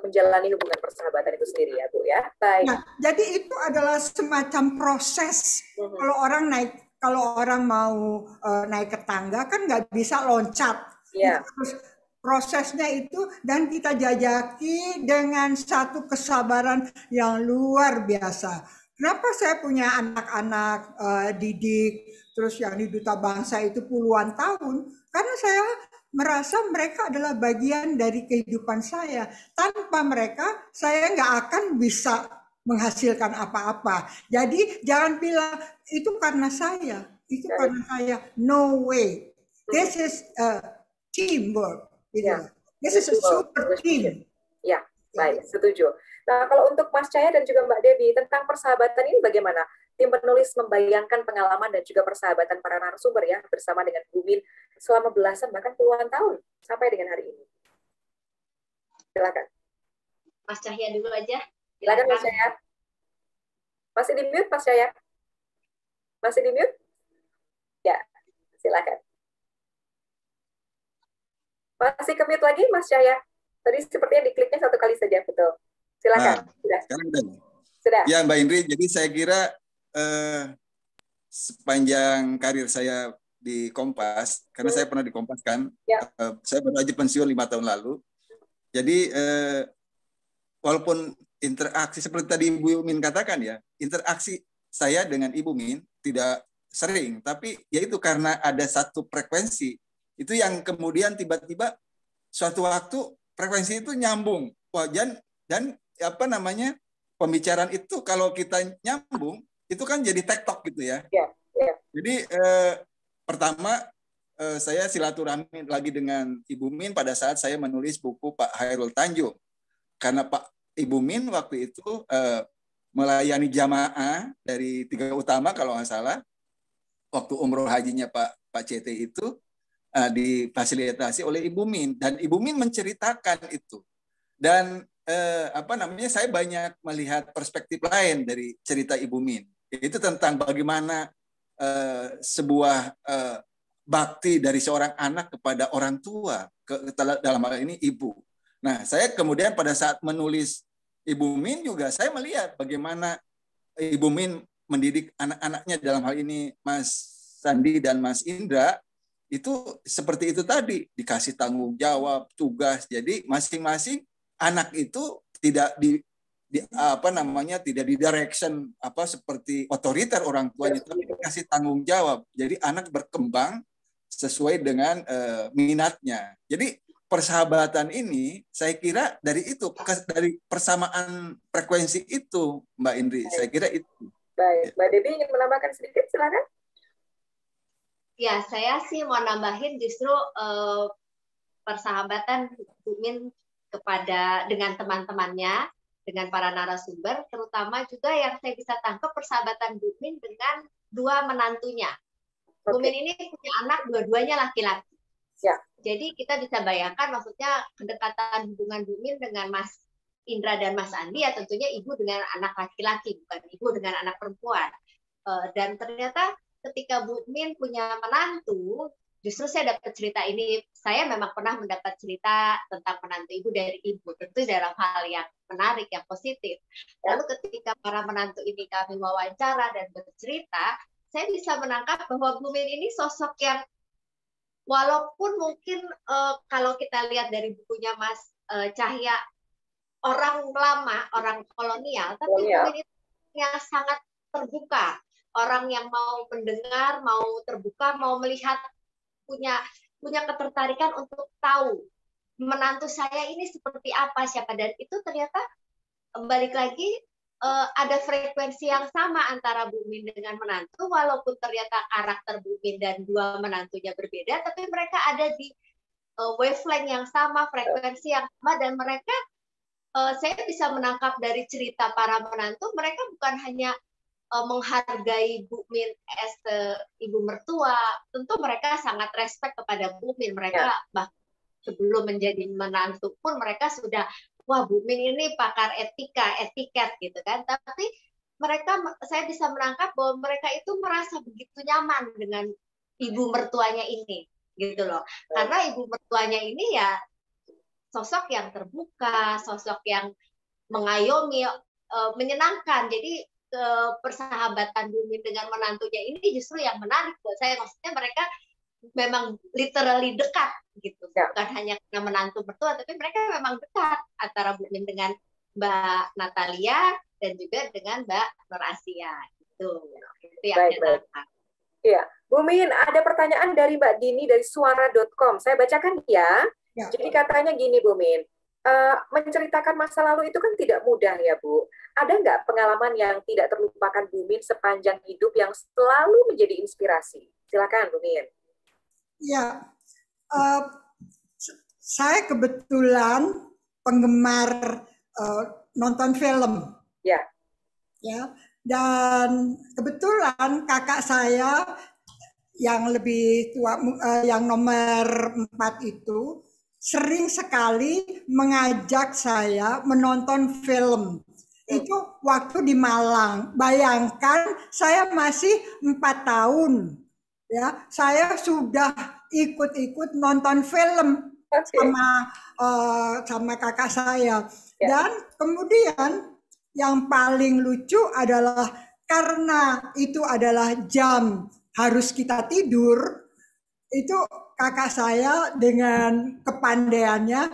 menjalani hubungan persahabatan itu sendiri ya Bu ya. Baik. Nah, jadi itu adalah semacam proses. Kalau orang mau naik ke tangga kan nggak bisa loncat. Terus prosesnya itu, dan kita jajaki dengan satu kesabaran yang luar biasa. Kenapa saya punya anak-anak didik, terus yang di Duta Bangsa itu puluhan tahun? Karena saya merasa mereka adalah bagian dari kehidupan saya. Tanpa mereka, saya nggak akan bisa menghasilkan apa-apa. Jadi jangan bilang, itu karena saya. Itu karena saya. No way. This is a teamwork. This is a super team. Ya, baik, setuju. Nah, kalau untuk Mas Cahya dan juga Mbak Debbie, tentang persahabatan ini bagaimana? Tim penulis membayangkan pengalaman dan juga persahabatan para narasumber ya, bersama dengan Bu Min selama belasan bahkan puluhan tahun sampai dengan hari ini. Silakan. Mas Cahya dulu aja. Silakan Mas Cahya. Masih di mute Mas Cahya? Masih di mute? Ya, silakan. Masih ke mute lagi Mas Cahya? Tadi sepertinya dikliknya satu kali saja, betul. Silakan. Sudah. Ya Mbak Indri, jadi saya kira sepanjang karir saya di Kompas, karena saya pernah di Kompas kan, saya baru aja pensiun 5 tahun lalu. Jadi walaupun interaksi seperti tadi Ibu Min katakan ya, interaksi saya dengan Ibu Min tidak sering, tapi yaitu karena ada satu frekuensi itu yang kemudian tiba-tiba suatu waktu frekuensi itu nyambung. Wah, dan apa namanya, pembicaraan itu kalau kita nyambung itu kan jadi tektok gitu ya. Jadi pertama saya silaturahmi lagi dengan Ibu Min pada saat saya menulis buku Pak Hairul Tanjung, karena Ibu Min waktu itu melayani jamaah dari 3 utama kalau nggak salah, waktu umroh hajinya Pak CT itu difasilitasi oleh Ibu Min, dan Ibu Min menceritakan itu, dan saya banyak melihat perspektif lain dari cerita Ibu Min, yaitu tentang bagaimana sebuah bakti dari seorang anak kepada orang tua, dalam hal ini ibu. Nah, saya kemudian pada saat menulis Ibu Min juga saya melihat bagaimana Ibu Min mendidik anak-anaknya, dalam hal ini Mas Sandi dan Mas Indra, itu seperti itu tadi, dikasih tanggung jawab, tugas. Jadi masing-masing anak itu tidak tidak di direction seperti otoriter orang tuanya, tapi dikasih tanggung jawab. Jadi anak berkembang sesuai dengan minatnya. Jadi persahabatan ini saya kira dari persamaan frekuensi itu, Mbak Indri. Saya kira itu. Baik, Mbak Debbie ingin menambahkan sedikit, silakan. Ya, saya sih mau nambahin justru persahabatan Bu Min dengan teman-temannya, dengan para narasumber, terutama juga yang saya bisa tangkap persahabatan Bu Min dengan 2 menantunya. Bu Min ini punya anak, dua-duanya laki-laki. Jadi kita bisa bayangkan, maksudnya kedekatan hubungan Bu Min dengan Mas Indra dan Mas Andi ya tentunya ibu dengan anak laki-laki, bukan ibu dengan anak perempuan. Dan ternyata ketika Bu Min punya menantu, justru saya dapat cerita ini, saya memang pernah mendapat cerita tentang menantu ibu dari ibu, tentu dalam hal yang menarik, yang positif. Lalu ketika para menantu ini kami wawancara dan bercerita, saya bisa menangkap bahwa Bu Min ini sosok yang walaupun mungkin kalau kita lihat dari bukunya Mas Cahya, orang lama, orang kolonial, tapi Bu Min itu yang sangat terbuka, orang yang mau mendengar, mau terbuka, mau melihat, punya ketertarikan untuk tahu menantu saya ini seperti apa, siapa, dan itu ternyata balik lagi ada frekuensi yang sama antara Bu Min dengan menantu, walaupun ternyata karakter Bu Min dan dua menantunya berbeda, tapi mereka ada di wavelength yang sama, frekuensi yang sama, dan mereka, saya bisa menangkap dari cerita para menantu, mereka bukan hanya menghargai Bu Min as ibu mertua, tentu mereka sangat respect kepada Bu Min, mereka bahkan sebelum menjadi menantu pun mereka sudah, wah Bu Min ini pakar etiket gitu kan. Tapi mereka, saya bisa menangkap bahwa mereka itu merasa begitu nyaman dengan ibu mertuanya ini, gitu loh. Karena ibu mertuanya ini ya sosok yang terbuka, sosok yang mengayomi, menyenangkan. Jadi persahabatan Bu Min dengan menantunya ini justru yang menarik buat saya. Maksudnya mereka memang literally dekat gitu, bukan hanya karena menantu mertua, tapi mereka memang dekat antara Bu Min dengan Mbak Natalia dan juga dengan Mbak Nur Asia gitu. Itu yang saya tangkap. Iya, Bu Min, ada pertanyaan dari Mbak Dini dari suara.com. Saya bacakan ya. Jadi katanya gini Bu Min, menceritakan masa lalu itu kan tidak mudah ya Bu. Ada nggak pengalaman yang tidak terlupakan Bu Min sepanjang hidup yang selalu menjadi inspirasi? Silakan Bu Min. Ya, saya kebetulan penggemar nonton film. Ya. Ya, dan kebetulan kakak saya yang lebih tua, yang nomor 4 itu sering sekali mengajak saya menonton film. Itu waktu di Malang. Bayangkan saya masih 4 tahun. Ya, saya sudah ikut-ikut nonton film sama kakak saya. Dan kemudian yang paling lucu adalah karena itu adalah jam harus kita tidur, itu kakak saya dengan kepandaiannya,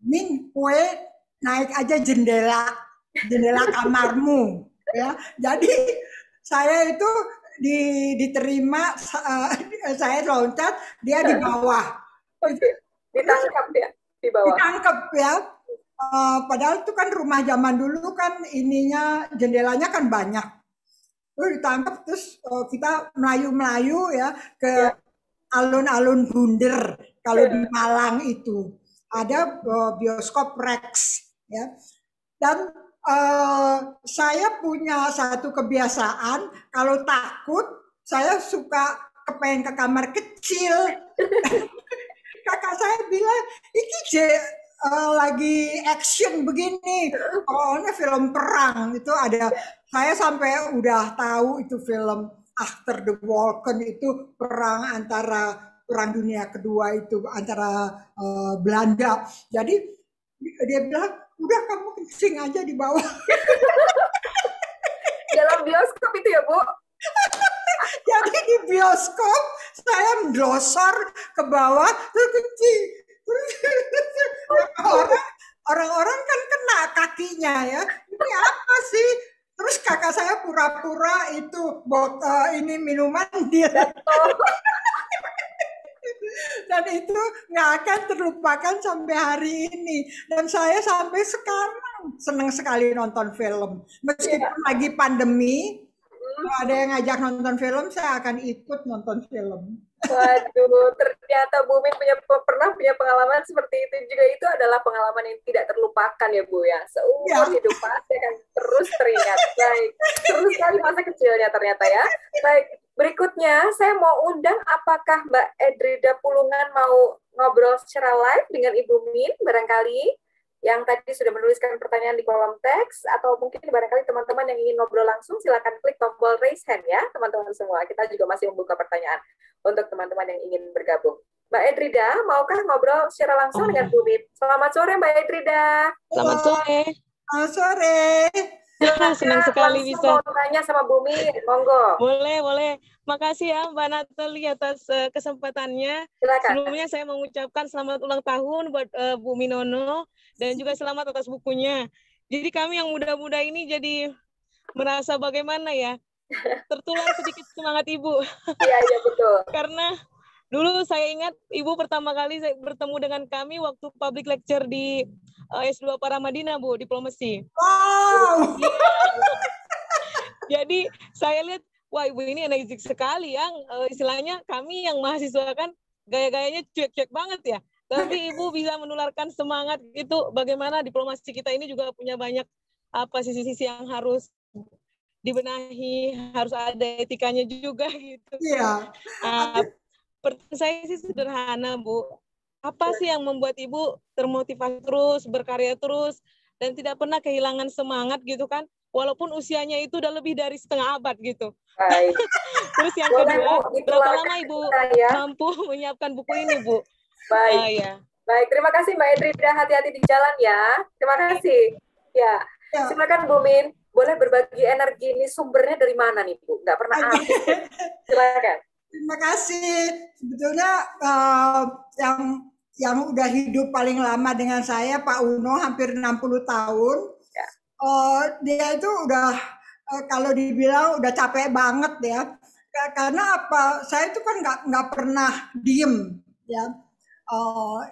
Min, kue naik aja jendela kamarmu, ya. Jadi saya itu diterima, saya loncat, dia di bawah. Ditangkap ya, di bawah. Ditangkap ya. Padahal itu kan rumah zaman dulu kan ininya jendelanya kan banyak. Terus ditangkap, terus kita melayu-melayu ya ke alun-alun Bunder. Kalau di Malang itu ada bioskop Rex ya. Dan saya punya satu kebiasaan, kalau takut saya suka kepengen ke kamar kecil. Kakak saya bilang, ini lagi action begini, pokoknya film perang itu ada. Saya sampai udah tahu itu film After the Vulcan, itu perang antara Perang Dunia Kedua itu antara Belanda. Jadi dia bilang, udah kamu kencing aja di bawah. Dalam bioskop itu ya Bu? Jadi di bioskop saya mendosor ke bawah terus kencing. Orang-orang kan kena kakinya ya. Ini apa sih? Terus kakak saya pura-pura itu ini minuman dia. Dan itu nggak akan terlupakan sampai hari ini. Dan saya sampai sekarang senang sekali nonton film. Meskipun lagi pandemi, kalau ada yang ngajak nonton film, saya akan ikut nonton film. Waduh, ternyata Bu Min pernah punya pengalaman seperti itu juga. Itu adalah pengalaman yang tidak terlupakan ya Bu ya. Seumur hidup pasti akan terus teringat. Baik, terus sekali masa kecilnya ternyata ya. Baik, berikutnya saya mau undang apakah Mbak Edrida Pulungan mau ngobrol secara live dengan Ibu Min barangkali, yang tadi sudah menuliskan pertanyaan di kolom teks, atau mungkin barangkali teman-teman yang ingin ngobrol langsung, silakan klik tombol raise hand ya, teman-teman semua. Kita juga masih membuka pertanyaan untuk teman-teman yang ingin bergabung. Mbak Edrida, maukah ngobrol secara langsung dengan Bu Min? Selamat sore, Mbak Edrida. Selamat sore. Selamat sore. Senang sekali bisa. Mau tanya sama Bu Min, monggo. Boleh. Makasih ya Mbak Natali atas kesempatannya. Silakan. Sebelumnya saya mengucapkan selamat ulang tahun buat Bu Minono dan juga selamat atas bukunya. Jadi kami yang muda-muda ini jadi merasa bagaimana ya, tertular sedikit semangat Ibu. Iya betul. Karena Dulu saya ingat Ibu pertama kali saya bertemu dengan kami waktu public lecture di S2 Paramadina, Bu, diplomasi. Wow. Jadi saya lihat, wah Ibu ini energik sekali ya. Istilahnya kami yang mahasiswa kan gaya-gayanya cuek-cuek banget ya. Tapi Ibu bisa menularkan semangat itu. Bagaimana diplomasi kita ini juga punya banyak sisi-sisi yang harus dibenahi, harus ada etikanya juga gitu. Iya. Pertanyaan saya sih sederhana, Bu. Apa sih yang membuat Ibu termotivasi terus, berkarya terus, dan tidak pernah kehilangan semangat gitu kan? Walaupun usianya itu udah lebih dari setengah abad gitu. Baik. Terus yang kedua, berapa lama Ibu mampu menyiapkan buku ini, Bu? Baik. Ya. Baik, terima kasih Mbak Edrida. Hati-hati di jalan ya. Terima kasih. Ya. Silakan Bu Min. Boleh berbagi energi ini, sumbernya dari mana nih Bu? Nggak pernah aktif. Silakan. Terima kasih. Sebetulnya yang udah hidup paling lama dengan saya, Pak Uno, hampir 60 tahun. Ya. Dia itu udah, kalau dibilang udah capek banget ya. Karena apa? Saya itu kan nggak pernah diem ya.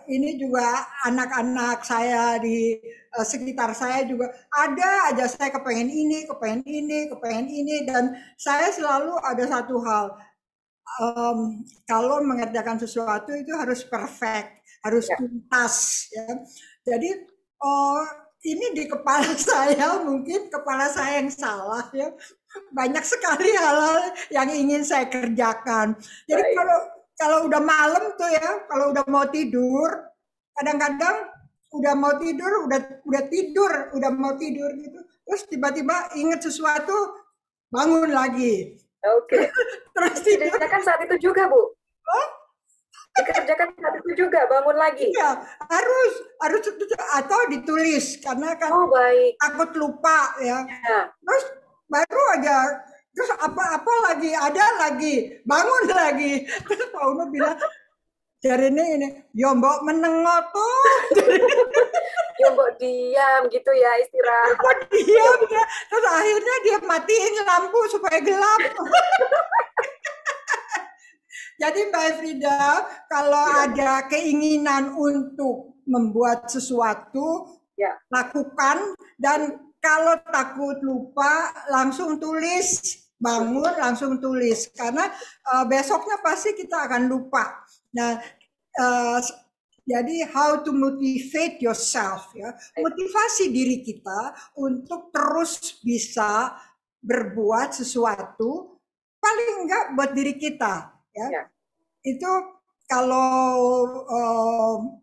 Ini juga anak-anak saya di sekitar saya juga ada aja, saya kepengen ini, dan saya selalu ada satu hal, kalau mengerjakan sesuatu itu harus perfect, harus tuntas ya. Jadi ini di kepala saya, mungkin kepala saya yang salah ya, banyak sekali hal-hal yang ingin saya kerjakan. Jadi kalau udah malam tuh ya, kalau udah mau tidur, kadang-kadang udah mau tidur gitu, terus tiba-tiba ingat sesuatu, bangun lagi. Oke. Terus dikerjakan saat itu juga, Bu? Dikerjakan saat itu juga, bangun lagi? Iya, harus atau ditulis, karena kan takut lupa ya. Terus baru aja, terus apa lagi, ada lagi, bangun lagi. Terus Pak Uno bilang, dari ini, yo mbok menengok tuh. Yo mbok diam gitu ya, istirahat. Mbok diam ya. Terus akhirnya dia matiin lampu supaya gelap. Jadi Mbak Frida, kalau ada keinginan untuk membuat sesuatu, lakukan, dan kalau takut lupa, langsung tulis, bangun langsung tulis, karena besoknya pasti kita akan lupa. Nah, jadi how to motivate yourself ya, motivasi diri kita untuk terus bisa berbuat sesuatu, paling enggak buat diri kita ya. Itu kalau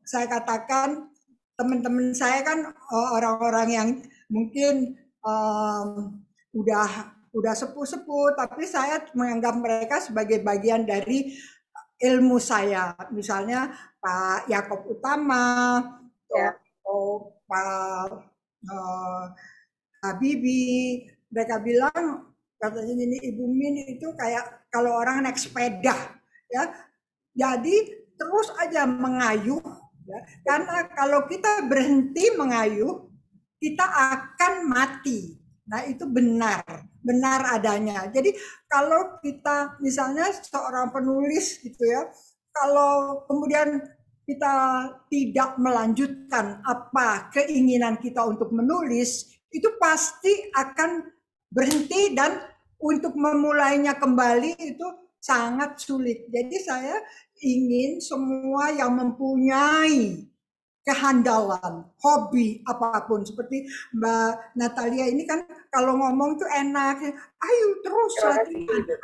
saya katakan, teman-teman saya kan orang-orang yang mungkin udah sepuh-sepuh, tapi saya menganggap mereka sebagai bagian dari ilmu saya. Misalnya Pak Yakob Utama, atau Pak Habibie, mereka bilang, katanya ini Ibu Min itu kayak kalau orang naik sepeda ya, jadi terus aja mengayuh ya. Karena kalau kita berhenti mengayuh, kita akan mati. Nah, itu benar adanya. Jadi kalau kita misalnya seorang penulis gitu ya, kalau kemudian kita tidak melanjutkan apa keinginan kita untuk menulis, itu pasti akan berhenti, dan untuk memulainya kembali itu sangat sulit. Jadi saya ingin semua yang mempunyai kehandalan, hobi apapun, seperti Mbak Natalia ini kan kalau ngomong tuh enak, ayo terus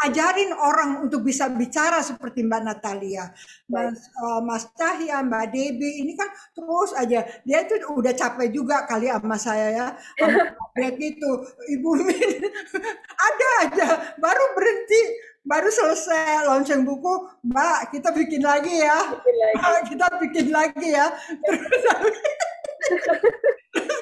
ajarin orang untuk bisa bicara seperti Mbak Natalia, Mas Cahya, Mbak Debbie ini kan terus aja, dia itu udah capek juga kali sama saya ya, break itu, Ibu Min ada aja, baru berhenti, baru selesai launching buku, Mbak kita bikin lagi ya, kita bikin lagi ya.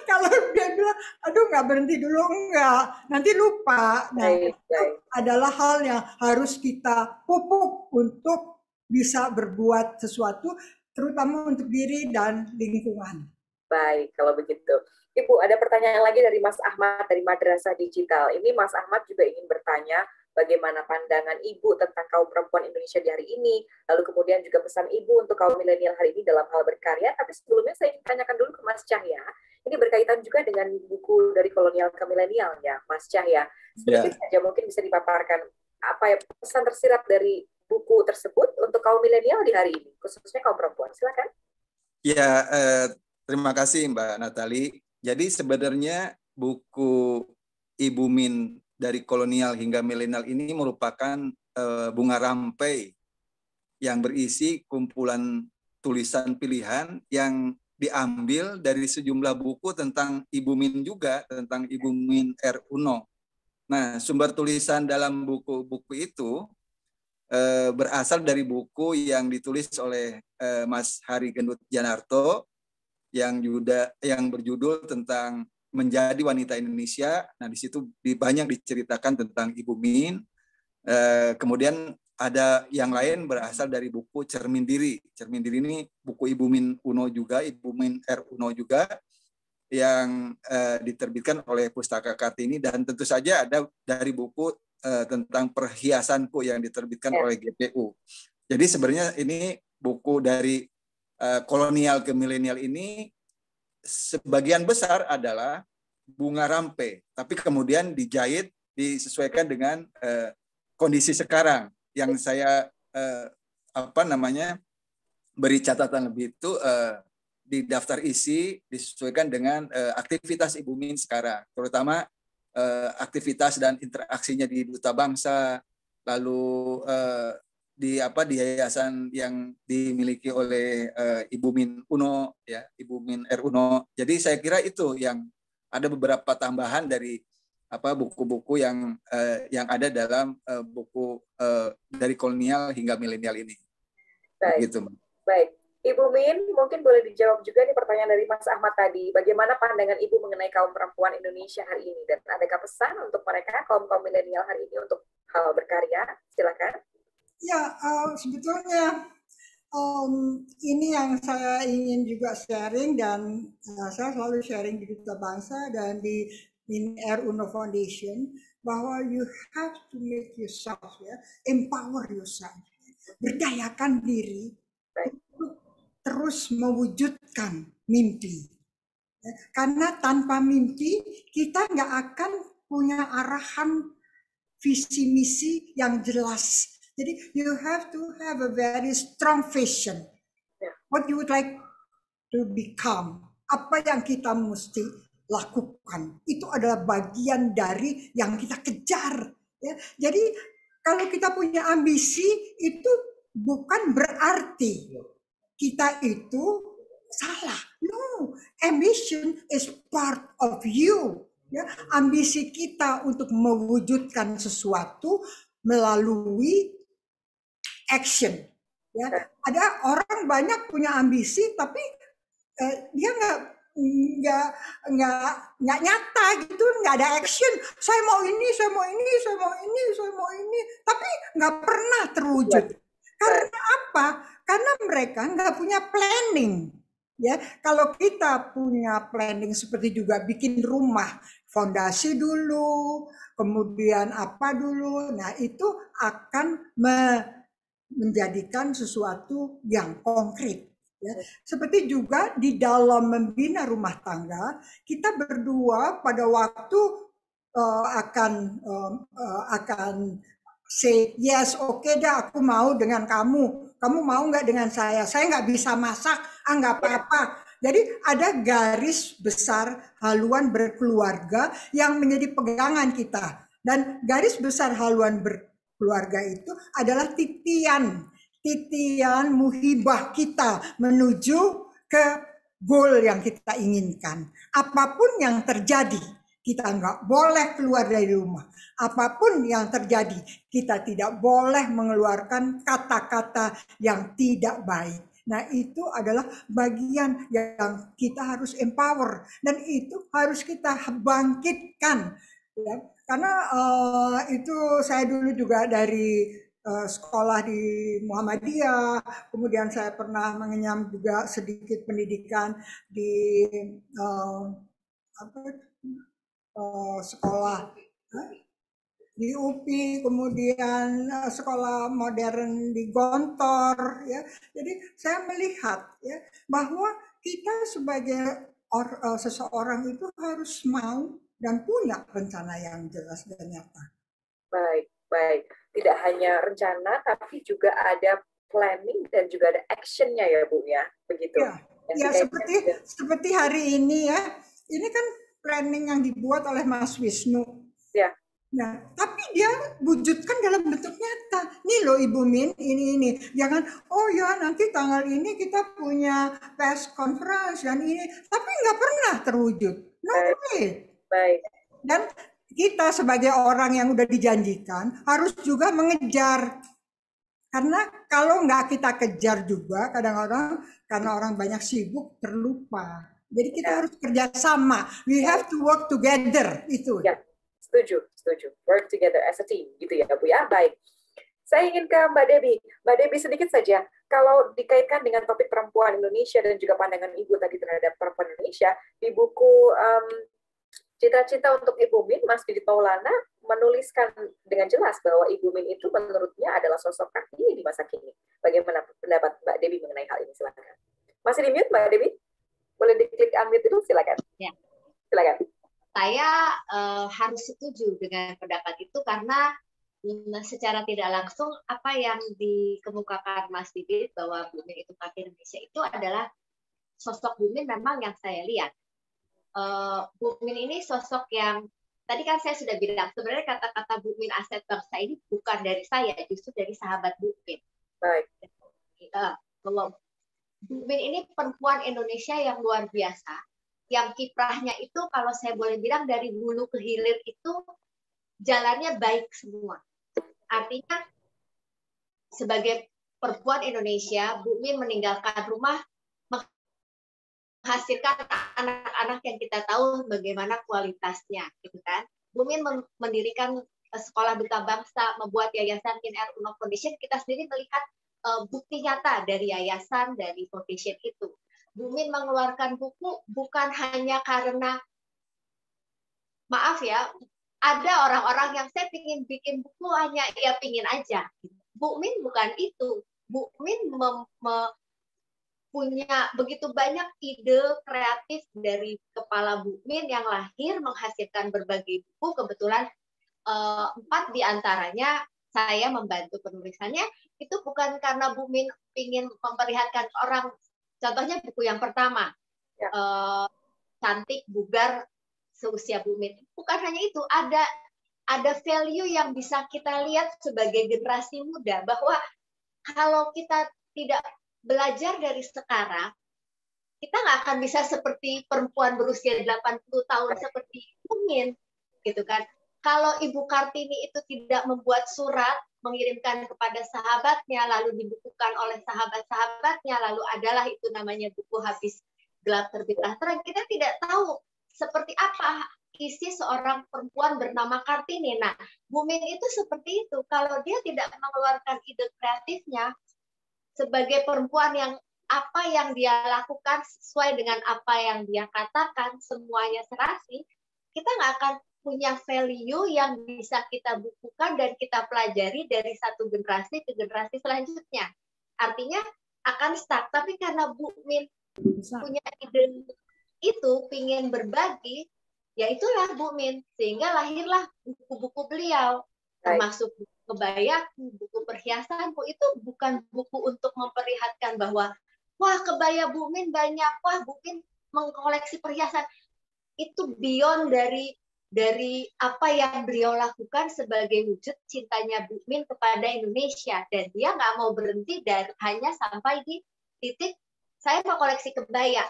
Kalau dia bilang, aduh nggak berhenti dulu, enggak, nanti lupa. Nah, itu adalah hal yang harus kita pupuk untuk bisa berbuat sesuatu, terutama untuk diri dan lingkungan. Baik, kalau begitu. Ibu, ada pertanyaan lagi dari Mas Ahmad dari Madrasah Digital. Ini Mas Ahmad juga ingin bertanya, bagaimana pandangan Ibu tentang kaum perempuan Indonesia di hari ini, lalu kemudian juga pesan Ibu untuk kaum milenial hari ini dalam hal berkarya. Tapi sebelumnya saya ingin tanyakan dulu ke Mas Cahya, ini berkaitan juga dengan buku dari kolonial ke milenial ya, Mas Cahya. Sedikit saja mungkin bisa dipaparkan apa ya pesan tersirat dari buku tersebut untuk kaum milenial di hari ini, khususnya kaum perempuan. Silakan. Ya, terima kasih Mbak Natali. Jadi sebenarnya buku Ibu Min dari kolonial hingga milenial ini merupakan bunga rampai yang berisi kumpulan tulisan pilihan yang diambil dari sejumlah buku tentang Ibu Min juga, tentang Ibu Min R. Uno. Nah, sumber tulisan dalam buku-buku itu berasal dari buku yang ditulis oleh Mas Hari Gendut Janarto yang berjudul tentang Menjadi Wanita Indonesia. Nah, di situ banyak diceritakan tentang Ibu Min. Kemudian ada yang lain berasal dari buku Cermin Diri. Cermin Diri ini buku Ibu Min Uno juga, Ibu Min R. Uno juga, yang diterbitkan oleh Pustaka Kartini, dan tentu saja ada dari buku tentang perhiasanku yang diterbitkan oleh GPU. Jadi sebenarnya ini buku dari kolonial ke milenial ini sebagian besar adalah bunga rampe, tapi kemudian dijahit disesuaikan dengan kondisi sekarang yang saya beri catatan lebih itu di daftar isi disesuaikan dengan aktivitas Ibu Min sekarang, terutama aktivitas dan interaksinya di Duta Bangsa, lalu di yayasan yang dimiliki oleh Ibu Min Uno, ya, Ibu Min R. Uno. Jadi saya kira itu yang ada beberapa tambahan dari buku-buku yang ada dalam buku dari kolonial hingga milenial ini. Baik. Gitu. Baik. Ibu Min, mungkin boleh dijawab juga nih pertanyaan dari Mas Ahmad tadi. Bagaimana pandangan Ibu mengenai kaum perempuan Indonesia hari ini? Dan adakah pesan untuk mereka, kaum milenial hari ini untuk hal berkarya? Silakan. Ya, sebetulnya ini yang saya ingin juga sharing, dan saya selalu sharing di Duta Bangsa dan di Min R. Uno Foundation, bahwa you have to make yourself, ya, empower yourself, berdayakan diri untuk terus mewujudkan mimpi. Karena tanpa mimpi kita nggak akan punya arahan visi misi yang jelas. Jadi you have to have a very strong vision. What you would like to become. Apa yang kita mesti lakukan. Itu adalah bagian dari yang kita kejar. Ya. Jadi kalau kita punya ambisi itu bukan berarti kita itu salah. No, ambition is part of you. Ya, ambisi kita untuk mewujudkan sesuatu melalui action. Ya, ada orang banyak punya ambisi tapi dia nggak nyata gitu, nggak ada action. Saya mau ini, saya mau ini, saya mau ini, saya mau ini, tapi nggak pernah terwujud. Karena apa? Karena mereka nggak punya planning. Ya, kalau kita punya planning seperti juga bikin rumah, fondasi dulu, kemudian apa dulu, nah itu akan menjadikan sesuatu yang konkret. Ya. Seperti juga di dalam membina rumah tangga, kita berdua pada waktu akan say yes, oke dah, aku mau dengan kamu. Kamu mau nggak dengan saya? Saya nggak bisa masak, nggak apa-apa. Jadi ada garis besar haluan berkeluarga yang menjadi pegangan kita. Dan garis besar haluan berkeluarga itu adalah titian muhibah kita menuju ke goal yang kita inginkan. Apapun yang terjadi, kita nggak boleh keluar dari rumah. Apapun yang terjadi, kita tidak boleh mengeluarkan kata-kata yang tidak baik. Nah, itu adalah bagian yang kita harus empower. Dan itu harus kita bangkitkan. Ya. Karena itu saya dulu juga dari sekolah di Muhammadiyah, kemudian saya pernah mengenyam juga sedikit pendidikan di sekolah di UPI, kemudian sekolah modern di Gontor, ya. Jadi saya melihat ya bahwa kita sebagai seseorang itu harus mau dan punya rencana yang jelas dan nyata. Baik, baik. Tidak hanya rencana, tapi juga ada planning dan juga ada actionnya ya Bu ya, begitu. Ya seperti hari ini ya, ini kan planning yang dibuat oleh Mas Wisnu. Ya. Nah, tapi dia wujudkan dalam bentuk nyata. Nih loh Ibu Min, ini. Jangan, oh ya nanti tanggal ini kita punya press conference dan ini. Tapi nggak pernah terwujud. No way. Baik. Dan kita sebagai orang yang udah dijanjikan harus juga mengejar. Karena kalau nggak kita kejar juga, kadang-kadang karena orang banyak sibuk terlupa. Jadi kita harus kerjasama. We have to work together. Itu. Ya. Setuju. Work together as a team, gitu ya Bu ya. Baik. Saya ingin ke Mbak Debbie. Mbak Debbie sedikit saja, kalau dikaitkan dengan topik perempuan Indonesia dan juga pandangan Ibu tadi terhadap perempuan Indonesia, di buku Cita-Cita untuk Ibu Min, Mas Didit Maulana menuliskan dengan jelas bahwa Ibu Min itu menurutnya adalah sosok Kartini di masa kini. Bagaimana pendapat Mbak Debbie mengenai hal ini? Silakan. Masih di mute Mbak Debbie? Boleh diklik unmute dulu, silakan. Ya. Silakan. Saya harus setuju dengan pendapat itu karena secara tidak langsung apa yang dikemukakan Mas Didit bahwa Bu Min itu Kartini Indonesia itu adalah sosok Bu Min memang yang saya lihat. Bu Min ini sosok yang tadi kan saya sudah bilang sebenarnya kata-kata Bu Min aset bangsa ini bukan dari saya, justru dari sahabat Bu Min. Baik. Bahwa Bu Min ini perempuan Indonesia yang luar biasa. Yang kiprahnya itu kalau saya boleh bilang dari hulu ke hilir itu jalannya baik semua. Artinya sebagai perempuan Indonesia, Bu Min meninggalkan rumah menghasilkan anak-anak yang kita tahu bagaimana kualitasnya, gitu kan. Bu Min mendirikan sekolah duta bangsa, membuat yayasan KIN Uno Foundation. Kita sendiri melihat bukti nyata dari yayasan, dari foundation itu. Bu Min mengeluarkan buku bukan hanya karena, maaf ya, ada orang-orang yang saya pingin bikin buku hanya ya pingin aja. Bu Min bukan itu. Bu Min punya begitu banyak ide kreatif dari kepala Bu Min yang lahir menghasilkan berbagai buku. Kebetulan 4 diantaranya saya membantu penulisannya. Itu bukan karena Bu Min ingin memperlihatkan orang. Contohnya buku yang pertama, ya. Cantik, bugar, seusia Bu Min. Bukan hanya itu, ada value yang bisa kita lihat sebagai generasi muda, bahwa kalau kita tidak belajar dari sekarang, kita nggak akan bisa seperti perempuan berusia 80 tahun seperti Bu Min, gitu kan. Kalau Ibu Kartini itu tidak membuat surat, mengirimkan kepada sahabatnya, lalu dibukukan oleh sahabat-sahabatnya, lalu adalah itu namanya buku Habis Gelap Terbitlah Terang. Kita tidak tahu seperti apa isi seorang perempuan bernama Kartini. Nah, Bu Min itu seperti itu. Kalau dia tidak mengeluarkan ide kreatifnya sebagai perempuan yang apa yang dia lakukan sesuai dengan apa yang dia katakan, semuanya serasi, kita nggak akan punya value yang bisa kita bukukan dan kita pelajari dari satu generasi ke generasi selanjutnya. Artinya akan stuck. Tapi karena Bu Min punya ide itu, ingin berbagi, ya itulah Bu Min. Sehingga lahirlah buku-buku beliau. Termasuk buku kebayaku, buku perhiasanku. Itu bukan buku untuk memperlihatkan bahwa, wah kebaya Bu Min banyak, wah Bu Min mengkoleksi perhiasan. Itu beyond dari apa yang beliau lakukan sebagai wujud cintanya Bu Min kepada Indonesia. Dan dia nggak mau berhenti hanya sampai di titik saya mau koleksi kebaya.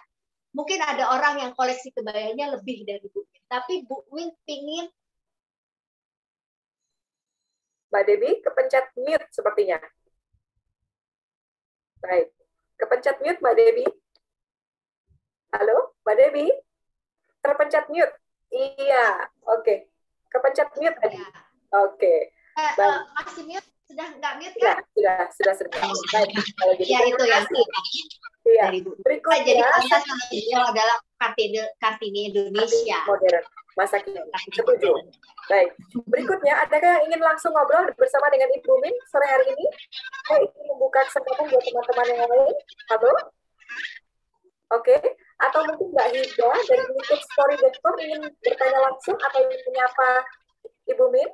Mungkin ada orang yang koleksi kebayanya lebih dari Bu Min. Tapi Bu Min pingin. Mbak Debbie, kepencet mute sepertinya. Baik. Kepencet mute Mbak Debbie. Halo, Mbak Debbie? Terpencet mute. Iya, oke. Kepencet mute tadi. Ya. Oke. Masih mute? Sudah nggak mute kan? Ya, sudah. Baik. Kalau gitu, ya, itu ya. Iya. Berikutnya, jadi beliau adalah Kartini Indonesia. Modern. masa kini. Setuju. Baik. Berikutnya, adakah yang ingin langsung ngobrol bersama dengan Ibu Min sore hari ini? Saya ingin membuka kesempatan buat teman-teman yang lain. Halo? Oke. Atau mungkin Mbak Hida dari vintagestory.com ingin bertanya langsung atau ingin menyapa Ibu Min?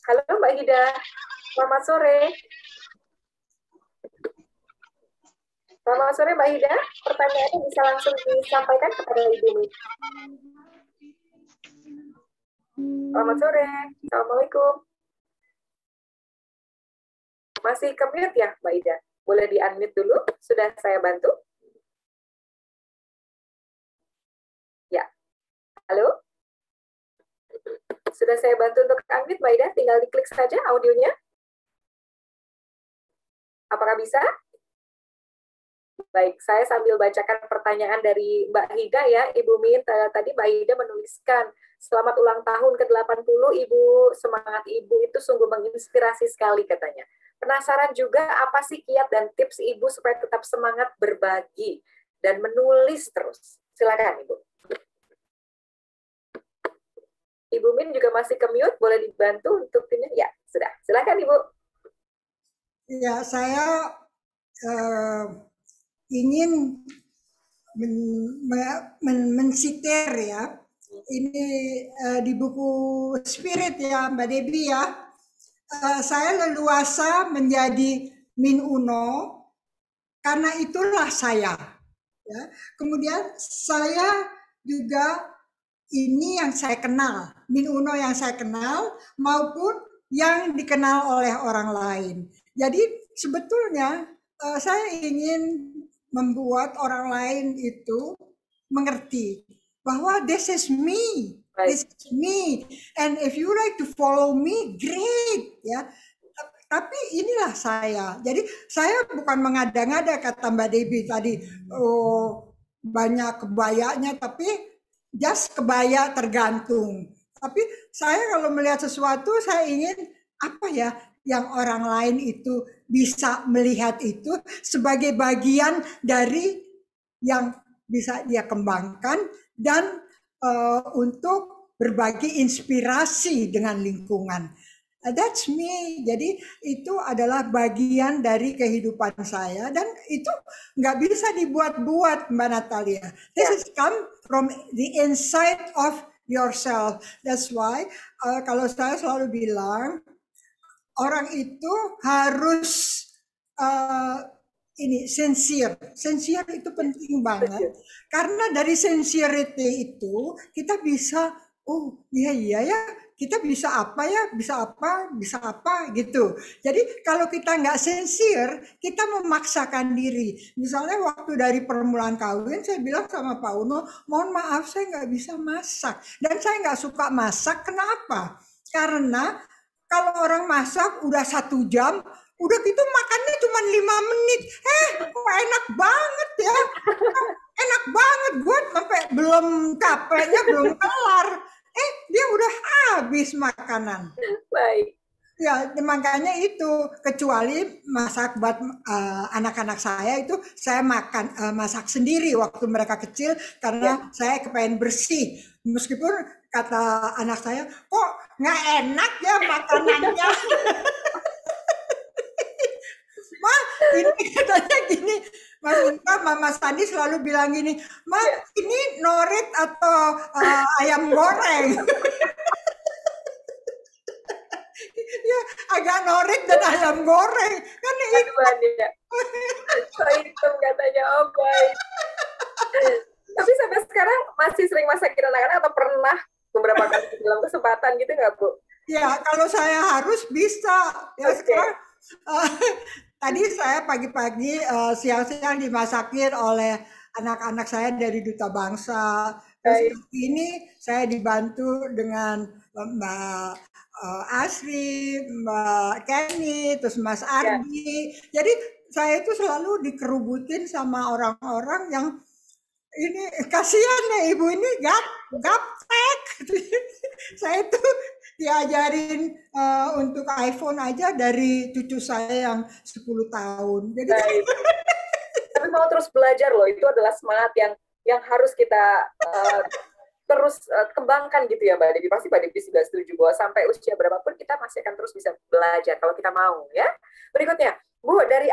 Halo Mbak Hida. Selamat sore. Selamat sore Mbak Hida. Pertanyaannya bisa langsung disampaikan kepada Ibu Min. Selamat sore. Assalamualaikum. Masih ke-mute ya Mbak Ida? Boleh di-unmute dulu? Sudah saya bantu? Ya. Halo? Sudah saya bantu untuk unmute Mbak Ida? Tinggal diklik saja audionya. Apakah bisa? Baik, saya sambil bacakan pertanyaan dari Mbak Hida ya, Ibu Min. Tadi Mbak Hida menuliskan, selamat ulang tahun ke-80 Ibu, semangat Ibu itu sungguh menginspirasi sekali katanya. Penasaran juga apa sih kiat dan tips Ibu supaya tetap semangat berbagi dan menulis terus. Silakan Ibu. Ibu Min juga masih ke-mute, boleh dibantu untuk ini? Ya, sudah. Silakan Ibu. Ya, saya ingin mensitir ya, ini di buku Spirit ya Mbak Debbie ya, saya leluasa menjadi min uno karena itulah saya ya. Kemudian saya juga ini yang saya kenal, min uno yang saya kenal maupun yang dikenal oleh orang lain. Jadi sebetulnya saya ingin membuat orang lain itu mengerti bahwa this is me, this is me, and if you like to follow me, great, ya. Tapi inilah saya. Jadi saya bukan mengada-ngada kata Mbak Debbie tadi, oh, banyak kebayanya, tapi just kebaya tergantung. Tapi saya kalau melihat sesuatu, saya ingin apa ya yang orang lain itu bisa melihat itu sebagai bagian dari yang bisa dia kembangkan dan untuk berbagi inspirasi dengan lingkungan. That's me. Jadi itu adalah bagian dari kehidupan saya dan itu nggak bisa dibuat-buat Mbak Natalia. This is come from the inside of yourself. That's why kalau saya selalu bilang orang itu harus ini sincere itu penting banget karena dari sincerity itu kita bisa iya ya kita bisa apa gitu. Jadi kalau kita nggak sincere kita memaksakan diri. Misalnya waktu dari permulaan kawin saya bilang sama Pak Uno, mohon maaf saya nggak bisa masak dan saya nggak suka masak. Kenapa? Karena kalau orang masak udah 1 jam, udah gitu makannya cuma 5 menit. Kok enak banget ya. Enak banget, gue sampai belum capeknya, belum kelar. Dia udah habis makanan. Baik. Ya, makanya itu, kecuali masak buat anak-anak saya itu, saya masak sendiri waktu mereka kecil, karena saya kepengen bersih. Meskipun kata anak saya, kok nggak enak ya makanannya. Ma, ini katanya gini, Mas Unta, Mama Sandi selalu bilang gini, Ma, ini norit atau ayam goreng? Ya, agak norit dan ayam goreng. Kan itu. Hitam katanya, oh baik. Tapi sampai sekarang masih sering masakin anak-anak atau pernah beberapa kali dalam kesempatan gitu nggak, Bu? Ya, kalau saya harus bisa. Ya, sekarang tadi saya pagi-pagi, siang-siang dimasakin oleh anak-anak saya dari Duta Bangsa. Terus ini saya dibantu dengan Mbak Asri, Mbak Kenny, terus Mas Ardi. Jadi saya itu selalu dikerubutin sama orang-orang yang ini kasihan ya ibu ini gaptek. Saya itu diajarin untuk iPhone aja dari cucu saya yang 10 tahun. Jadi tapi mau terus belajar loh, itu adalah semangat yang harus kita terus kembangkan gitu ya Mbak Devi. Pasti Mbak Devi sudah setuju bahwa sampai usia berapapun kita masih akan terus bisa belajar kalau kita mau ya. Berikutnya, Bu, dari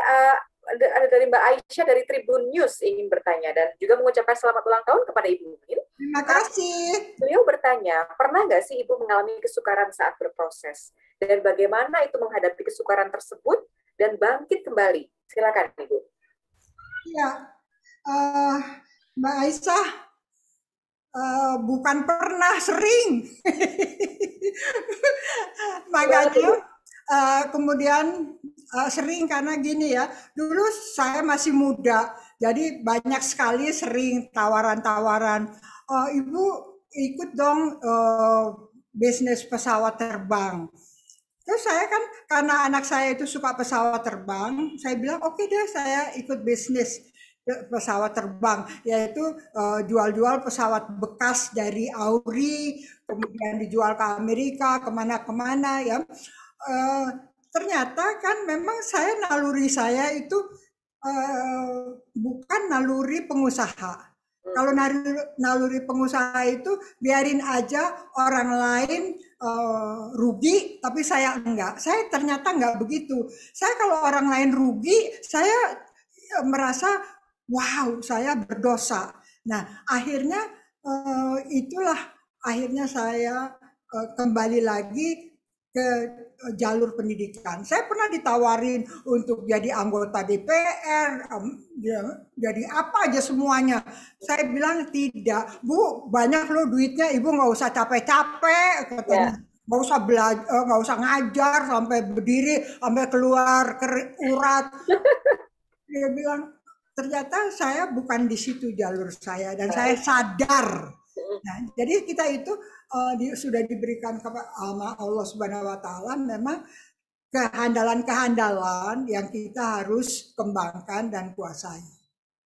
Mbak Aisyah dari Tribun News ingin bertanya dan juga mengucapkan selamat ulang tahun kepada Ibu Min. Terima kasih. Beliau bertanya, pernah nggak sih Ibu mengalami kesukaran saat berproses? Dan bagaimana itu menghadapi kesukaran tersebut dan bangkit kembali? Silakan Ibu. Ya, Mbak Aisyah, bukan pernah, sering. Makanya kemudian sering karena gini ya, dulu saya masih muda, jadi banyak sekali sering tawaran-tawaran, Ibu ikut dong bisnis pesawat terbang. Terus saya kan karena anak saya itu suka pesawat terbang, saya bilang oke deh saya ikut bisnis pesawat terbang, yaitu jual-jual pesawat bekas dari Auri, kemudian dijual ke Amerika, kemana-kemana ya. Ternyata kan memang naluri saya itu bukan naluri pengusaha. Kalau naluri pengusaha itu biarin aja orang lain rugi, tapi saya enggak. Saya ternyata enggak begitu. Saya kalau orang lain rugi, saya merasa wow, saya berdosa. Nah, akhirnya akhirnya saya kembali lagi ke jalur pendidikan. Saya pernah ditawarin untuk jadi anggota DPR, jadi apa aja semuanya. Saya bilang tidak, Bu, banyak loh duitnya, Ibu nggak usah capek-capek, katanya. Nggak usah belajar, nggak usah ngajar sampai berdiri, sampai keluar urat. Dia bilang, ternyata saya bukan di situ jalur saya dan saya sadar. Nah, jadi kita itu sudah diberikan sama Allah Subhanahu wa taala memang kehandalan-kehandalan yang kita harus kembangkan dan kuasai.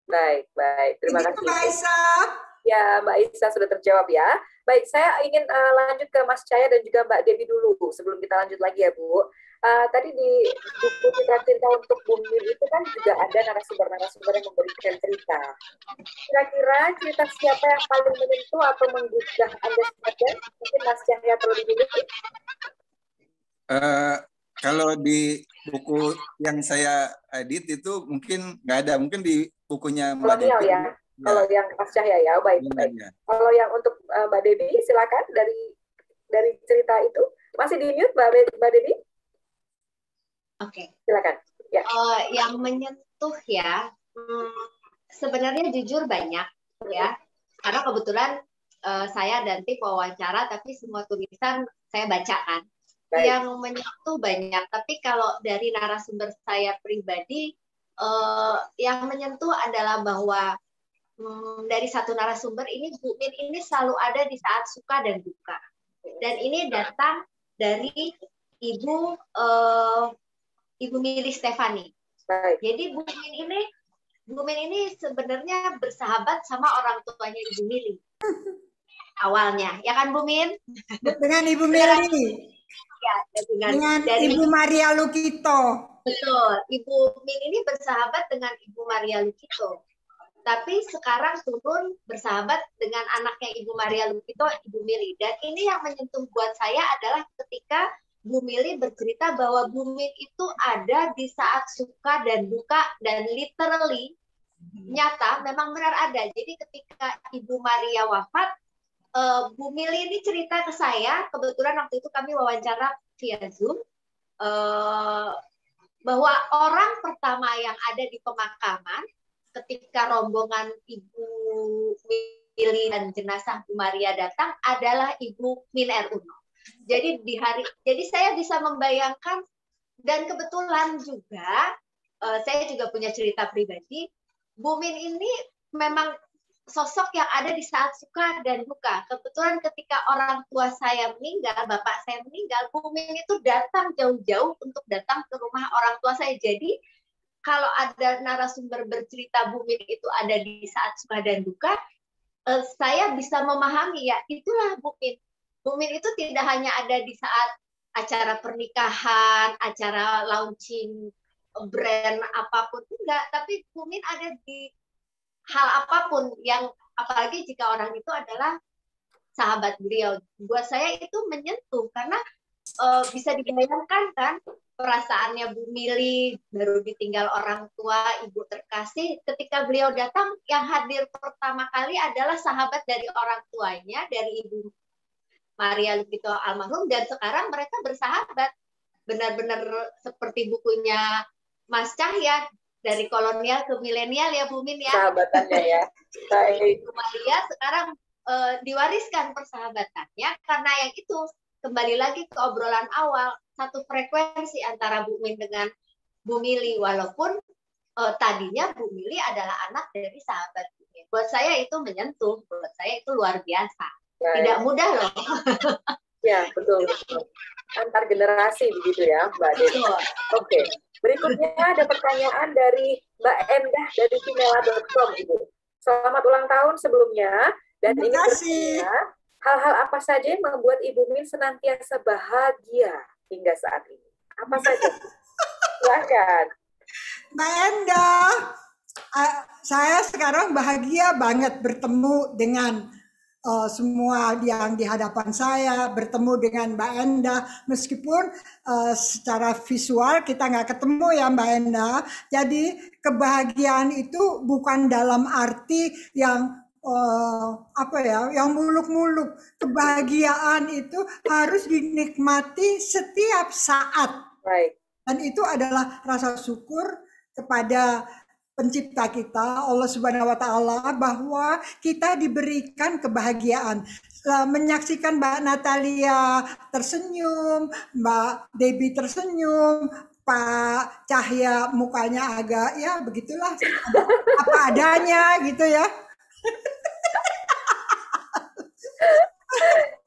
Baik. Terima kasih. Mbak Aisyah. Ya, Mbak Aisyah sudah terjawab ya. Baik, saya ingin lanjut ke Mas Cahya dan juga Mbak Devi dulu sebelum kita lanjut lagi ya, Bu. Tadi di buku Citra Cinta untuk Bumi itu kan juga ada narasumber-narasumber yang memberikan cerita. Kira-kira cerita siapa yang paling menyentuh atau menggugah Anda saja? Mungkin Mas Cahya terlebih dulu. Kalau di buku yang saya edit itu mungkin nggak ada, mungkin di bukunya Mbak Devi. Ya. Kalau yang Mas Cahya ya, baik. Kalau yang untuk Mbak Devi, silakan dari cerita itu. Masih di mute Mbak Devi? Oke. Silakan. Ya. Yang menyentuh ya, sebenarnya jujur banyak ya. Karena kebetulan saya dan tim wawancara, tapi semua tulisan saya bacakan. Baik. Yang menyentuh banyak, tapi kalau dari narasumber saya pribadi, yang menyentuh adalah bahwa dari satu narasumber ini, Bu Min ini selalu ada di saat suka dan duka. Dan ini datang dari Ibu Mili Stefani. Jadi Bu Min ini sebenarnya bersahabat sama orang tuanya Ibu Mili. Awalnya, ya kan Bu Min? Dengan Ibu Mili. Ya, dengan Ibu Maria Lukito. Betul, Ibu Min ini bersahabat dengan Ibu Maria Lukito. Tapi sekarang turun bersahabat dengan anaknya Ibu Maria Lukito, Ibu Mili. Dan ini yang menyentuh buat saya adalah ketika Bu Mili bercerita bahwa Bu Min itu ada di saat suka dan duka, dan literally nyata memang benar ada. Jadi ketika Ibu Maria wafat, Bu Mili ini cerita ke saya, kebetulan waktu itu kami wawancara via Zoom, bahwa orang pertama yang ada di pemakaman ketika rombongan Ibu Mili dan jenazah Bu Maria datang adalah Ibu Min Uno. Jadi jadi saya bisa membayangkan, dan kebetulan juga saya juga punya cerita pribadi. Bu Min ini memang sosok yang ada di saat suka dan duka. Kebetulan ketika orang tua saya meninggal, bapak saya meninggal, Bu Min itu datang jauh-jauh untuk datang ke rumah orang tua saya. Jadi kalau ada narasumber bercerita Bu Min itu ada di saat suka dan duka, saya bisa memahami ya, itulah Bu Min. Bu Min itu tidak hanya ada di saat acara pernikahan, acara launching brand apapun, enggak, tapi Bu Min ada di hal apapun, yang apalagi jika orang itu adalah sahabat beliau. Buat saya itu menyentuh karena bisa dibayangkan kan perasaannya Bu Mili baru ditinggal orang tua, ibu terkasih, ketika beliau datang yang hadir pertama kali adalah sahabat dari orang tuanya, dari Ibu Maria Lukito almarhum, dan sekarang mereka bersahabat. Benar-benar seperti bukunya Mas Cahya, dari kolonial ke milenial ya Bu Min ya. Sahabatannya ya. Baik. Ibu Maria sekarang diwariskan persahabatannya karena yang itu, kembali lagi ke obrolan awal, satu frekuensi antara Bu Min dengan Bu Mili, walaupun tadinya Bu Mili adalah anak dari sahabat Bu Min. Buat saya itu menyentuh, buat saya itu luar biasa. Baik. Tidak mudah loh. Ya, betul. Antar generasi begitu ya, Mbak Desi. Oke. Berikutnya ada pertanyaan dari Mbak Endah dari Vimela.com, Ibu. Selamat ulang tahun sebelumnya. Dan ini bertanya, hal-hal apa saja yang membuat Ibu Min senantiasa bahagia hingga saat ini? Apa saja? Silakan. Mbak Endah, saya sekarang bahagia banget bertemu dengan semua yang di hadapan saya, bertemu dengan Mbak Endah, meskipun secara visual kita nggak ketemu ya Mbak Endah. Jadi kebahagiaan itu bukan dalam arti yang yang muluk-muluk. Kebahagiaan itu harus dinikmati setiap saat. Baik. Dan itu adalah rasa syukur kepada Pencipta kita, Allah Subhanahu wa Ta'ala, bahwa kita diberikan kebahagiaan. Menyaksikan Mbak Natalia tersenyum, Mbak Debbie tersenyum, Pak Cahya mukanya agak ya begitulah, apa adanya gitu ya.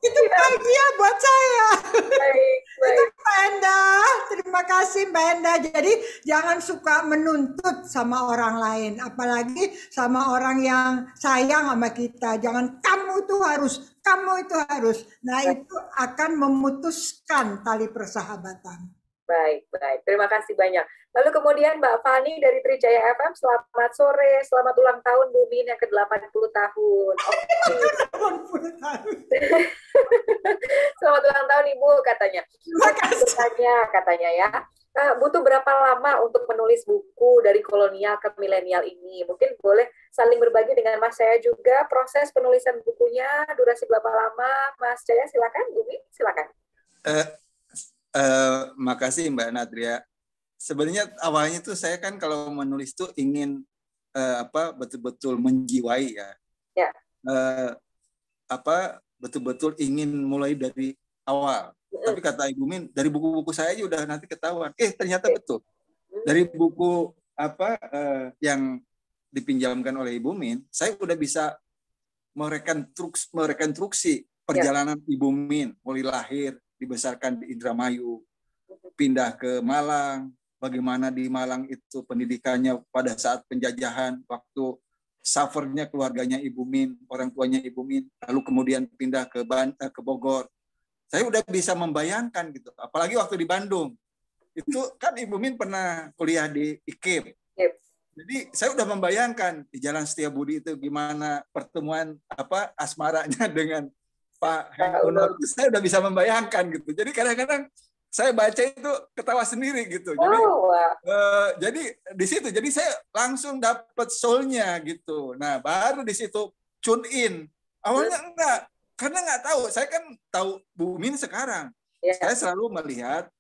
Itu bahagia buat saya. Baik, baik. Itu Mbak Endah, terima kasih Mbak Endah. Jadi jangan suka menuntut sama orang lain, apalagi sama orang yang sayang sama kita. Jangan kamu itu harus. Nah itu akan memutuskan tali persahabatan. Baik, baik. Terima kasih banyak. Lalu kemudian Mbak Fani dari Trijaya FM, selamat sore, selamat ulang tahun Bu Min yang ke-80 tahun. Okay. Selamat ulang tahun Ibu katanya. Terima kasih. Katanya ya. Butuh berapa lama untuk menulis buku dari kolonial ke milenial ini? Mungkin boleh saling berbagi dengan Mas Cahya juga proses penulisan bukunya, durasi berapa lama? Mas Cahya silakan, Bu Min silakan. Makasih Mbak Nadria. Sebenarnya awalnya tuh saya kan kalau menulis tuh ingin betul-betul menjiwai ya. Ya. Betul-betul ingin mulai dari awal. Tapi kata Ibu Min, dari buku-buku saya aja udah nanti ketahuan. Ternyata betul. Dari buku yang dipinjamkan oleh Ibu Min, saya udah bisa merekonstruksi perjalanan Ibu Min mulai lahir, dibesarkan di Indramayu, pindah ke Malang, bagaimana di Malang itu pendidikannya pada saat penjajahan, waktu suffernya keluarganya Ibu Min, orang tuanya Ibu Min, lalu kemudian pindah ke Bogor. Saya udah bisa membayangkan gitu, apalagi waktu di Bandung. Itu kan Ibu Min pernah kuliah di IKIP. Yep. Jadi saya udah membayangkan di Jalan Setiabudi itu gimana pertemuan asmaranya dengan Pak Unur, saya udah bisa membayangkan gitu. Jadi kadang-kadang saya baca itu ketawa sendiri gitu. Jadi, jadi di situ, jadi saya langsung dapat soul-nya gitu. Nah, baru di situ tune in. Awalnya enggak, karena nggak tahu. Saya kan tahu Bu Min sekarang. Yeah. Saya selalu melihat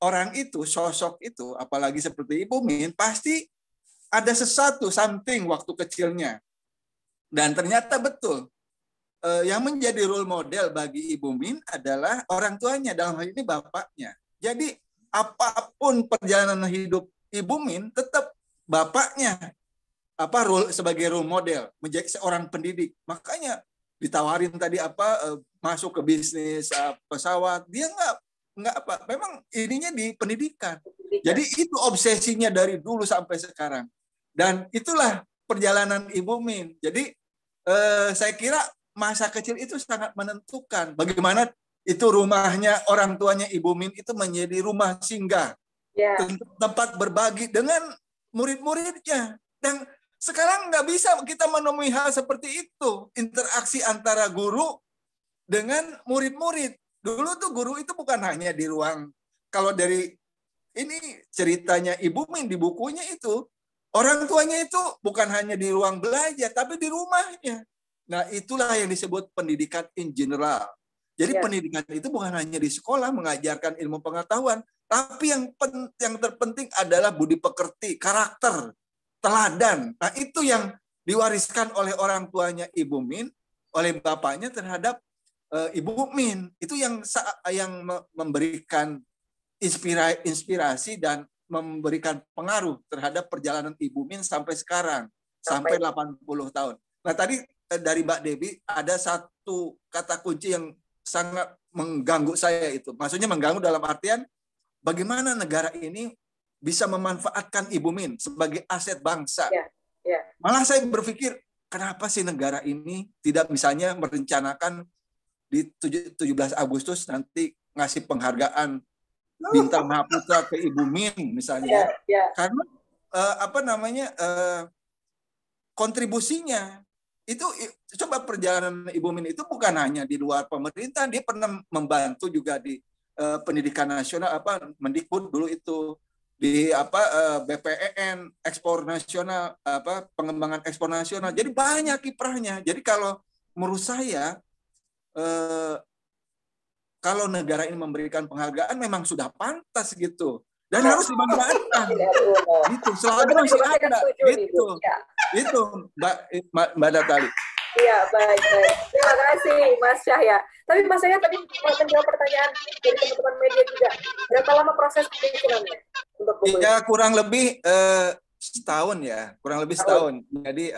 orang itu, sosok itu, apalagi seperti Ibu Min, pasti ada something waktu kecilnya. Dan ternyata betul. Yang menjadi role model bagi Ibu Min adalah orang tuanya, dalam hal ini bapaknya. Jadi apapun perjalanan hidup Ibu Min, tetap bapaknya sebagai role model, menjadi seorang pendidik. Makanya ditawarin tadi masuk ke bisnis pesawat, dia nggak memang ininya di pendidikan. Jadi itu obsesinya dari dulu sampai sekarang. Dan itulah perjalanan Ibu Min. Jadi saya kira masa kecil itu sangat menentukan bagaimana itu rumahnya orang tuanya Ibu Min itu menjadi rumah singgah, tempat berbagi dengan murid-muridnya. Dan Sekarang nggak bisa kita menemui hal seperti itu. Interaksi antara guru dengan murid-murid. Dulu tuh guru itu bukan hanya di ruang, kalau dari ini ceritanya Ibu Min di bukunya itu, orang tuanya itu bukan hanya di ruang belajar, tapi di rumahnya. Nah, itulah yang disebut pendidikan in general. Jadi pendidikan itu bukan hanya di sekolah mengajarkan ilmu pengetahuan, tapi yang terpenting adalah budi pekerti, karakter, teladan. Nah, itu yang diwariskan oleh orang tuanya Ibu Min, oleh bapaknya terhadap Ibu Min. Itu yang memberikan inspirasi dan memberikan pengaruh terhadap perjalanan Ibu Min sampai sekarang, sampai 80 tahun. Nah, tadi dari Mbak Debbie ada satu kata kunci yang sangat mengganggu saya itu. Maksudnya mengganggu dalam artian bagaimana negara ini bisa memanfaatkan Ibu Min sebagai aset bangsa. Malah saya berpikir, kenapa sih negara ini tidak misalnya merencanakan di 17 Agustus nanti ngasih penghargaan Bintang Mahaputra ke Ibu Min misalnya. Karena kontribusinya itu, coba perjalanan Ibu Min itu bukan hanya di luar pemerintahan, dia pernah membantu juga di pendidikan nasional, Mendikbud dulu itu, di BPEN, ekspor nasional, pengembangan ekspor nasional. Jadi banyak kiprahnya. Jadi kalau menurut saya, kalau negara ini memberikan penghargaan memang sudah pantas gitu, dan harus dimanfaatkan gitu, selagi masih ada gitu. Itu Mbak Natali. Iya, baik. Terima kasih Mas Cahya. Tapi Mas Cahya tadi menjawab pertanyaan dari teman-teman media juga. Berapa lama proses penyusunannya untuk buku ini? Ya, kurang lebih setahun ya, kurang lebih setahun. Jadi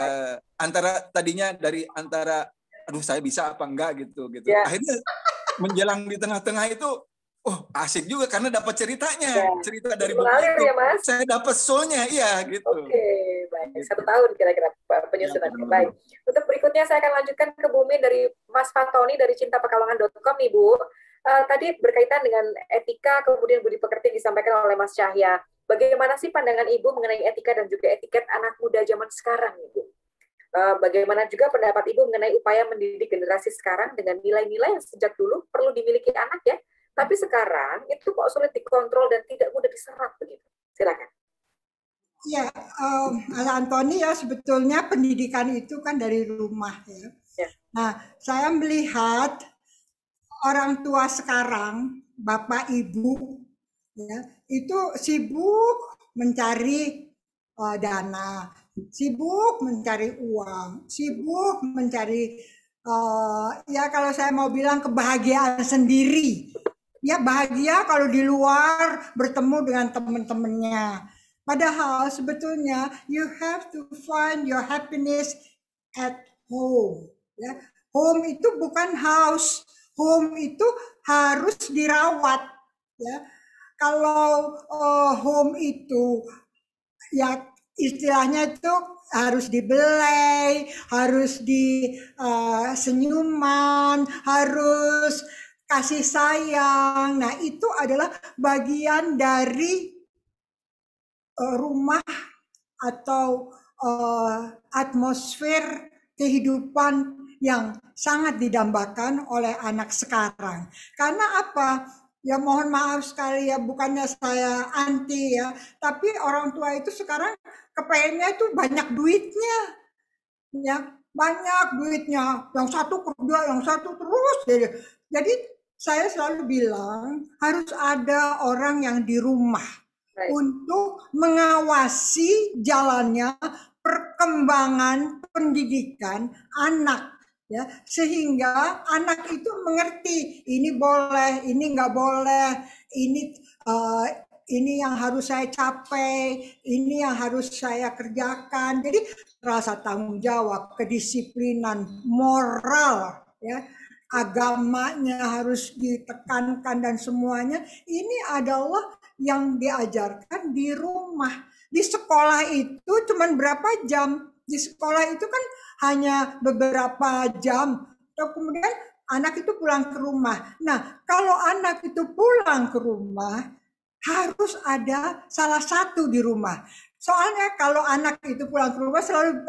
tadinya dari antara aduh saya bisa apa enggak gitu. Akhirnya menjelang di tengah-tengah itu, asik juga karena dapat ceritanya, cerita dari buku itu. Ya, Mas? Saya dapat soulnya, iya gitu. Oke, baik. 1 tahun kira-kira penyusunannya. Baik. Untuk berikutnya saya akan lanjutkan ke Bu Min dari Mas Fatoni dari cintapekalongan.com nih Bu. Tadi berkaitan dengan etika kemudian budi pekerti disampaikan oleh Mas Cahya. Bagaimana sih pandangan Ibu mengenai etika dan juga etiket anak muda zaman sekarang, Ibu? Bagaimana juga pendapat Ibu mengenai upaya mendidik generasi sekarang dengan nilai-nilai yang sejak dulu perlu dimiliki anak ya, tapi sekarang itu kok sulit dikontrol dan tidak mudah diserap begitu. Silakan. Ya, Mas Antoni ya, sebetulnya pendidikan itu kan dari rumah ya. Nah, saya melihat orang tua sekarang, bapak ibu ya, itu sibuk mencari dana, sibuk mencari uang, sibuk mencari ya kalau saya mau bilang kebahagiaan sendiri. Ya bahagia kalau di luar bertemu dengan teman-temannya. Padahal sebetulnya you have to find your happiness at home. Ya. Home itu bukan house. Home itu harus dirawat. Ya. Kalau home itu ya istilahnya itu harus dibelai, harus di senyuman, harus kasih sayang. Nah, itu adalah bagian dari rumah atau atmosfer kehidupan yang sangat didambakan oleh anak sekarang. Karena apa? Ya mohon maaf sekali ya, bukannya saya anti ya, tapi orang tua itu sekarang kepengennya itu banyak duitnya. Ya, banyak duitnya. Yang satu kerja, yang satu terus. Jadi saya selalu bilang harus ada orang yang di rumah untuk mengawasi jalannya perkembangan pendidikan anak, ya, sehingga anak itu mengerti ini boleh, ini nggak boleh, ini yang harus saya capai, ini yang harus saya kerjakan. Jadi rasa tanggung jawab, kedisiplinan, moral, ya, agamanya harus ditekankan dan semuanya ini adalah yang diajarkan di rumah. Di sekolah itu cuma berapa jam? Di sekolah itu kan hanya beberapa jam. Kemudian anak itu pulang ke rumah. Nah, kalau anak itu pulang ke rumah, harus ada salah satu di rumah. Soalnya kalau anak itu pulang ke rumah selalu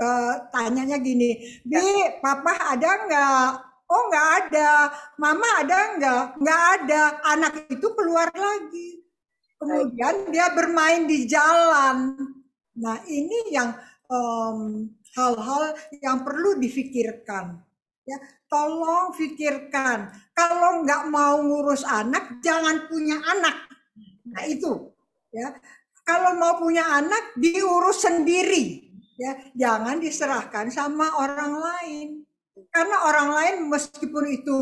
tanyanya gini, Bi, papa ada nggak? Oh nggak ada. Mama ada nggak? Nggak ada. Anak itu keluar lagi. Kemudian dia bermain di jalan. Nah ini yang hal-hal yang perlu difikirkan. Ya, tolong fikirkan. Kalau nggak mau ngurus anak, jangan punya anak. Nah itu, ya. Kalau mau punya anak, diurus sendiri, ya. Jangan diserahkan sama orang lain. Karena orang lain meskipun itu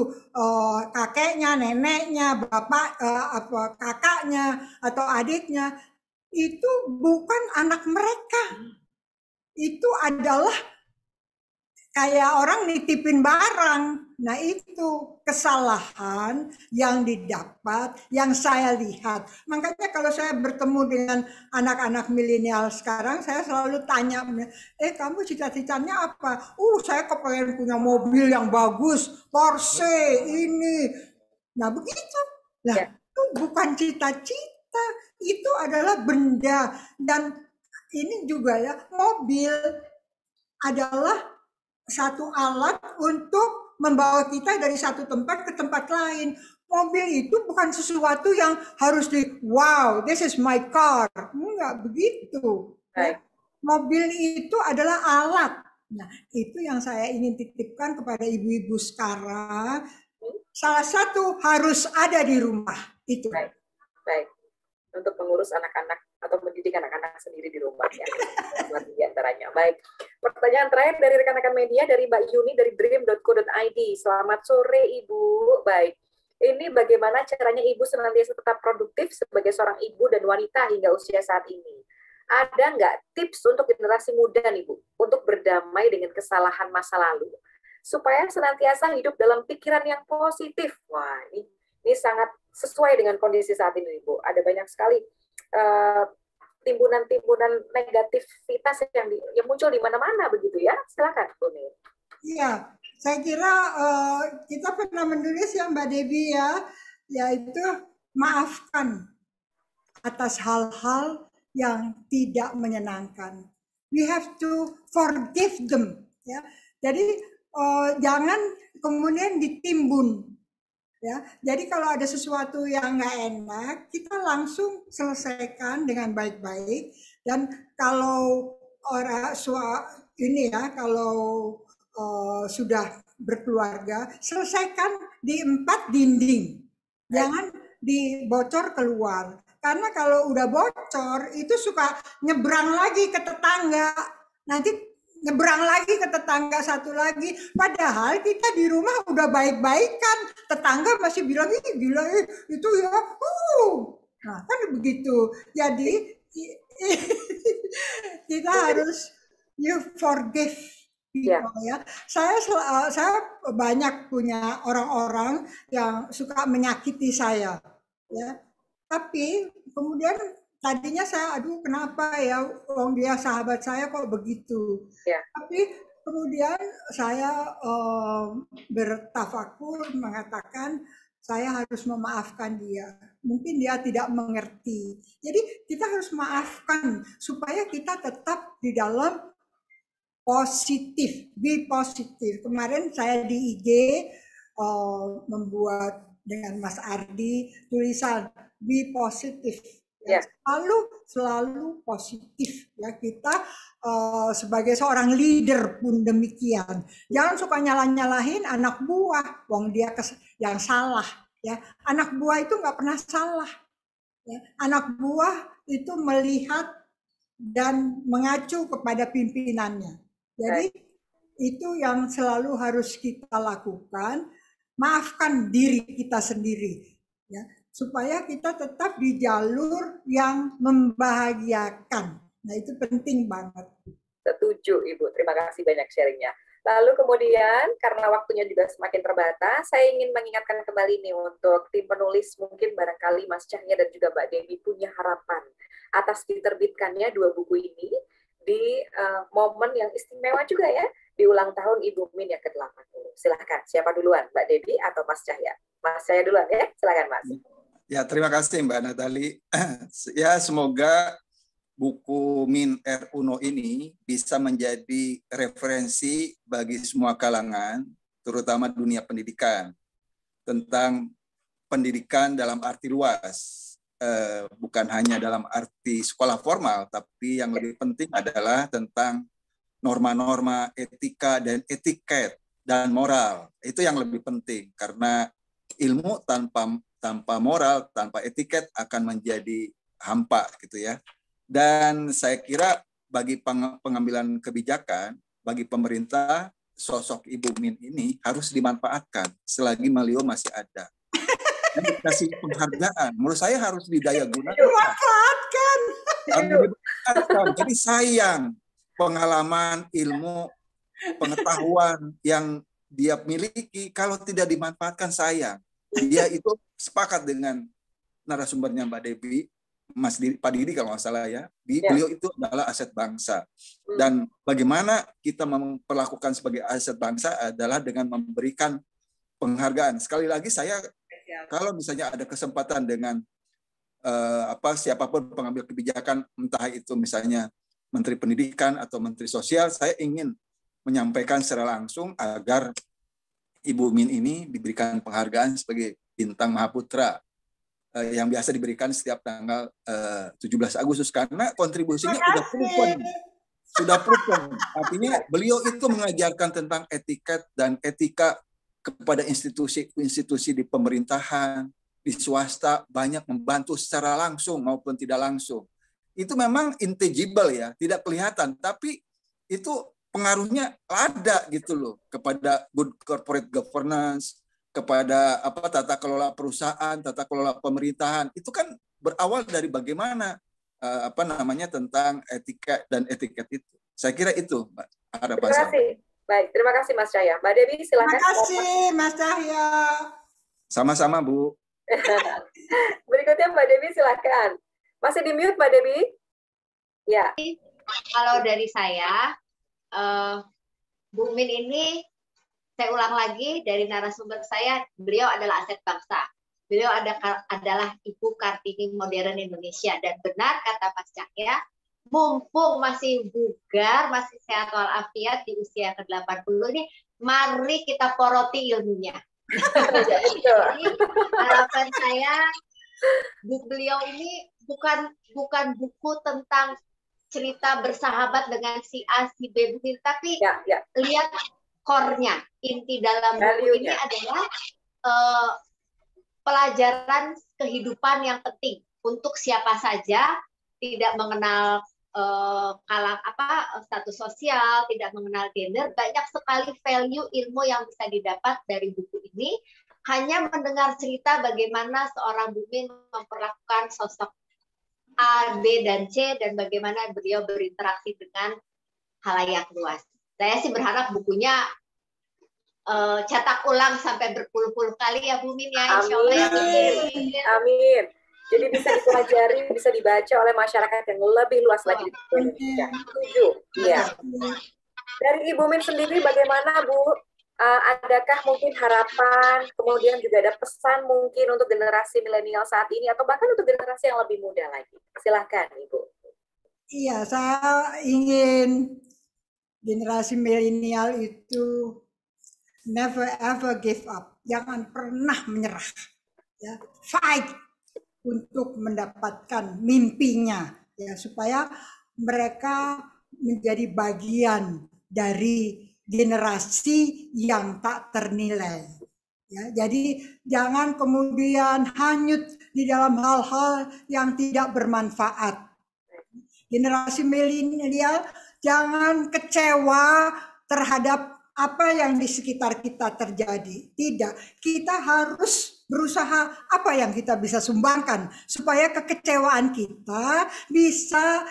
kakeknya, neneknya, bapak, kakaknya atau adiknya, itu bukan anak mereka. Itu adalah kayak orang nitipin barang. Nah itu kesalahan yang didapat, yang saya lihat. Makanya kalau saya bertemu dengan anak-anak milenial sekarang, saya selalu tanya, kamu cita-citanya apa? Saya kepengen punya mobil yang bagus, Porsche ini. Nah begitu. Nah itu bukan cita-cita, itu adalah benda. Dan ini juga ya, mobil adalah satu alat untuk membawa kita dari satu tempat ke tempat lain. Mobil itu bukan sesuatu yang harus wow, this is my car. Enggak begitu. Ya. Mobil itu adalah alat. Nah, itu yang saya ingin titipkan kepada ibu-ibu sekarang. Salah satu harus ada di rumah. Itu. Baik. Untuk mengurus anak-anak atau mendidik anak-anak sendiri di rumah ya. Di antaranya. Baik. Pertanyaan terakhir dari rekan-rekan media dari Mbak Yuni dari dream.co.id. Selamat sore Ibu. Baik. Ini bagaimana caranya Ibu senantiasa tetap produktif sebagai seorang ibu dan wanita hingga usia saat ini? Ada nggak tips untuk generasi muda nih Bu untuk berdamai dengan kesalahan masa lalu supaya senantiasa hidup dalam pikiran yang positif? Wah, ini sangat sesuai dengan kondisi saat ini, Ibu. Ada banyak sekali timbunan-timbunan negativitas yang muncul di mana-mana begitu ya. Silakan, Bu Nir. Iya, saya kira kita pernah menulis ya Mbak Debbie ya, yaitu maafkan atas hal-hal yang tidak menyenangkan. We have to forgive them. Ya, jadi jangan kemudian ditimbun. Ya, jadi kalau ada sesuatu yang nggak enak, kita langsung selesaikan dengan baik-baik. Dan kalau orang ini ya, kalau sudah berkeluarga, selesaikan di 4 dinding, jangan dibocor keluar. Karena kalau udah bocor, itu suka nyebrang lagi ke tetangga. Nanti nyebrang lagi ke tetangga satu lagi, padahal kita di rumah udah baik-baikan, tetangga masih bilang ini gila itu ya, nah kan begitu. Jadi kita harus forgive people ya. Saya banyak punya orang-orang yang suka menyakiti saya, ya. Tapi kemudian tadinya saya, kenapa ya, dia sahabat saya kok begitu. Ya. Tapi kemudian saya bertafakur mengatakan saya harus memaafkan dia. Mungkin dia tidak mengerti. Jadi kita harus maafkan supaya kita tetap di dalam positif, be positif. Kemarin saya di IG membuat dengan Mas Ardi tulisan be positif. Ya, selalu positif ya, kita sebagai seorang leader pun demikian. Jangan suka nyalahin anak buah, wong dia yang salah ya. Anak buah itu nggak pernah salah ya. Anak buah itu melihat dan mengacu kepada pimpinannya. Jadi itu yang selalu harus kita lakukan. Maafkan diri kita sendiri ya, supaya kita tetap di jalur yang membahagiakan. Nah, itu penting banget. Setuju, Ibu. Terima kasih banyak sharingnya. Lalu kemudian, karena waktunya juga semakin terbatas, saya ingin mengingatkan kembali nih untuk tim penulis, mungkin barangkali Mas Cahya dan juga Mbak Debbie punya harapan atas diterbitkannya 2 buku ini di momen yang istimewa juga ya, di ulang tahun Ibu Min yang ke-80. Silahkan, siapa duluan, Mbak Debbie atau Mas Cahya? Mas Cahya duluan ya, silahkan Mas. Ya, terima kasih Mbak Natali. Ya, semoga buku Min R. Uno ini bisa menjadi referensi bagi semua kalangan, terutama dunia pendidikan, tentang pendidikan dalam arti luas, bukan hanya dalam arti sekolah formal, tapi yang lebih penting adalah tentang norma-norma etika dan etiket dan moral. Itu yang lebih penting, karena ilmu tanpa moral, tanpa etiket akan menjadi hampa gitu ya. Dan saya kira bagi pengambilan kebijakan, bagi pemerintah, sosok Ibu Min ini harus dimanfaatkan selagi beliau masih ada. Dan dikasih penghargaan. Menurut saya harus didaya gunakan. Dimanfaatkan. Jadi sayang pengalaman, ilmu, pengetahuan yang dia miliki kalau tidak dimanfaatkan sayang. Dia itu sepakat dengan narasumbernya Mbak Debbie, Pak Didi kalau nggak salah ya, beliau itu adalah aset bangsa. Dan bagaimana kita memperlakukan sebagai aset bangsa adalah dengan memberikan penghargaan. Sekali lagi saya, kalau misalnya ada kesempatan dengan siapapun pengambil kebijakan, entah itu misalnya Menteri Pendidikan atau Menteri Sosial, saya ingin menyampaikan secara langsung agar Ibu Min ini diberikan penghargaan sebagai bintang Mahaputra yang biasa diberikan setiap tanggal 17 Agustus karena kontribusinya sudah proven. Artinya beliau itu mengajarkan tentang etiket dan etika kepada institusi di pemerintahan, di swasta, banyak membantu secara langsung maupun tidak langsung. Itu memang intangible ya, tidak kelihatan, tapi itu pengaruhnya ada gitu loh kepada good corporate governance, kepada tata kelola perusahaan, tata kelola pemerintahan. Itu kan berawal dari bagaimana tentang etika dan etiket itu. Saya kira itu, Mbak. Terima kasih. Baik, terima kasih Mas Cahya. Mbak Debbie silakan. Terima kasih Mas Cahya. Sama-sama, Bu. Berikutnya Mbak Debbie silakan. Masih di mute Mbak Debbie? Ya. Kalau dari saya, Bu Min ini, saya ulang lagi dari narasumber saya, beliau adalah aset bangsa. Beliau adalah Ibu Kartini modern Indonesia. Dan benar kata Mas Cahya, mumpung masih bugar, masih sehat walafiat di usia ke-80 ini, mari kita poroti ilmunya. Jadi harapan saya, buku beliau ini bukan buku tentang cerita bersahabat dengan si A, si B, tapi lihat core-nya. Inti dalam buku ini adalah pelajaran kehidupan yang penting untuk siapa saja, tidak mengenal status sosial, tidak mengenal gender. Banyak sekali value ilmu yang bisa didapat dari buku ini. Hanya mendengar cerita bagaimana seorang Bu Min memperlakukan sosok A, B, dan C, dan bagaimana beliau berinteraksi dengan halayak luas. Saya sih berharap bukunya cetak ulang sampai berpuluh-puluh kali ya Bu Min ya, insya Allah ya. Amin. Jadi bisa dipelajari, bisa dibaca oleh masyarakat yang lebih luas lagi di Indonesia. Setuju. Iya. Dari Ibu Min sendiri bagaimana Bu? Adakah mungkin harapan, kemudian juga ada pesan mungkin untuk generasi milenial saat ini, atau bahkan untuk generasi yang lebih muda lagi? Silahkan, Ibu. Iya, saya ingin generasi milenial itu never ever give up. Jangan pernah menyerah. Ya, fight untuk mendapatkan mimpinya, ya, supaya mereka menjadi bagian dari generasi yang tak ternilai. Ya, jadi jangan kemudian hanyut di dalam hal-hal yang tidak bermanfaat. Generasi milenial jangan kecewa terhadap apa yang di sekitar kita terjadi. Tidak, kita harus berusaha apa yang kita bisa sumbangkan supaya kekecewaan kita bisa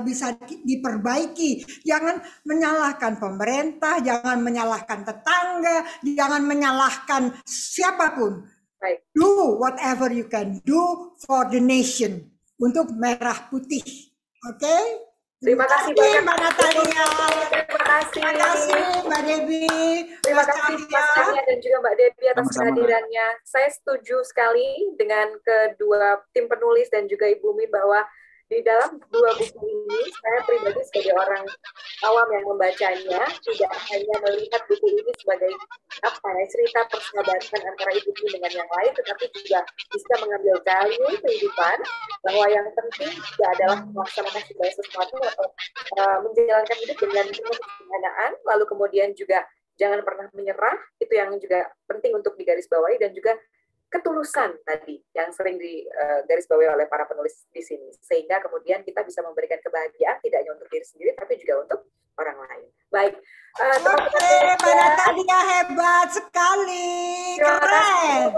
bisa diperbaiki. Jangan menyalahkan pemerintah, jangan menyalahkan tetangga, jangan menyalahkan siapapun. Do whatever you can do for the nation, untuk merah putih. Oke? Terima kasih banyak Mbak Natalia. Terima kasih. Terima kasih Mbak Devi. Terima kasih Mas Arya dan juga Mbak Devi atas Sama-sama. kehadirannya. Saya setuju sekali dengan kedua tim penulis dan juga Ibu Min bahwa di dalam dua buku ini, saya pribadi sebagai orang awam yang membacanya, tidak hanya melihat buku ini sebagai cerita persahabatan antara Ibu Min dengan yang lain, tetapi juga bisa mengambil value kehidupan, bahwa yang penting juga adalah melaksanakan segala sesuatu atau menjalankan hidup dengan penuh kesederhanaan, lalu kemudian juga jangan pernah menyerah, itu yang juga penting untuk digarisbawahi, dan juga ketulusan tadi yang sering digarisbawahi oleh para penulis di sini, sehingga kemudian kita bisa memberikan kebahagiaan tidak hanya untuk diri sendiri tapi juga untuk orang lain. Baik, Mbak Natalia hebat sekali, keren.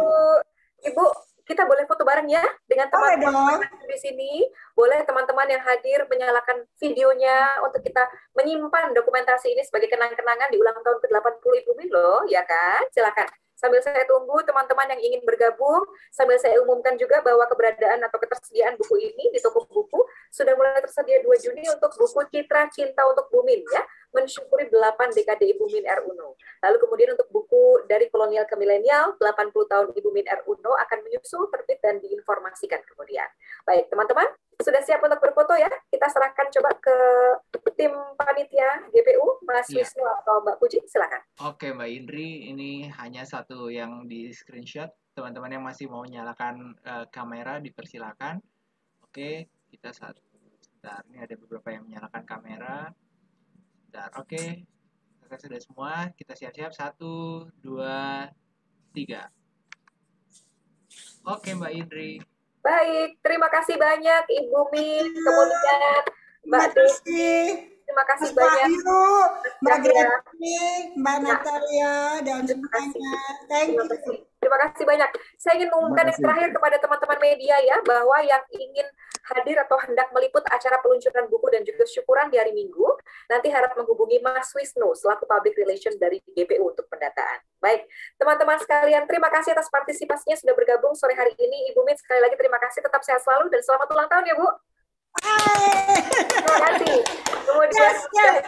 Ibu, kita boleh foto bareng ya dengan teman-teman di sini. Boleh teman-teman yang hadir menyalakan videonya untuk kita menyimpan dokumentasi ini sebagai kenang-kenangan di ulang tahun ke-80 Ibu Min loh, ya kan? Silakan. Sambil saya tunggu teman-teman yang ingin bergabung, sambil saya umumkan juga bahwa keberadaan atau ketersediaan buku ini di toko buku sudah mulai tersedia 2 Juni untuk buku Citra Cinta untuk Bu Min, ya, mensyukuri 8 dekade Ibu Min R. Uno. Lalu kemudian untuk buku dari kolonial ke milenial, 80 tahun Ibu Min R. Uno akan menyusul, terbit, dan diinformasikan kemudian. Baik, teman-teman, sudah siap untuk berfoto ya? Kita serahkan coba ke tim panitia GPU, Mas Wisnu atau Mbak Puji, silakan. Oke, Mbak Indri, ini hanya satu yang di screenshot. Teman-teman yang masih mau nyalakan kamera, dipersilakan. Oke, kita sebentar. Ini ada beberapa yang menyalakan kamera. Sebentar, oke. Kita sudah semua. Kita siap-siap. 1, 2, 3. Oke, Mbak Indri. Baik, terima kasih banyak Ibu Min, kemudian Mbak Desi. Terima kasih banyak. Mbak Greti, Mbak Natalia, dan semuanya. Thank you. Terima kasih banyak. Saya ingin mengumumkan yang terakhir kepada teman-teman media ya, bahwa yang ingin hadir atau hendak meliput acara peluncuran buku dan juga syukuran di hari Minggu, nanti harap menghubungi Mas Wisnu selaku Public Relation dari GPU untuk pendataan. Baik, teman-teman sekalian, terima kasih atas partisipasinya sudah bergabung sore hari ini. Ibu Min, sekali lagi terima kasih, tetap sehat selalu dan selamat ulang tahun ya Bu. Terima kasih. Kemudian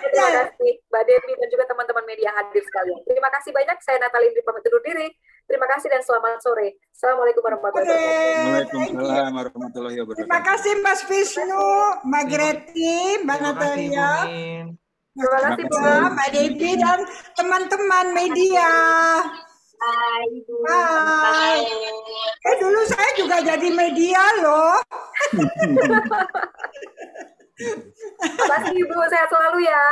terima kasih Mbak Devi dan juga teman-teman media hadir sekalian. Terima kasih banyak. Saya Natalia Indri pamit undur diri. Terima kasih dan selamat sore. Assalamualaikum warahmatullahi wabarakatuh. Waalaikumsalam warahmatullahi wabarakatuh. Terima kasih Mas Wisnu, Mbak Greti, Mbak Natalia. Terima kasih Bu. Mbak Devi dan teman-teman media. Bye. Dulu saya juga jadi media loh. Terima kasih Ibu, sehat selalu ya.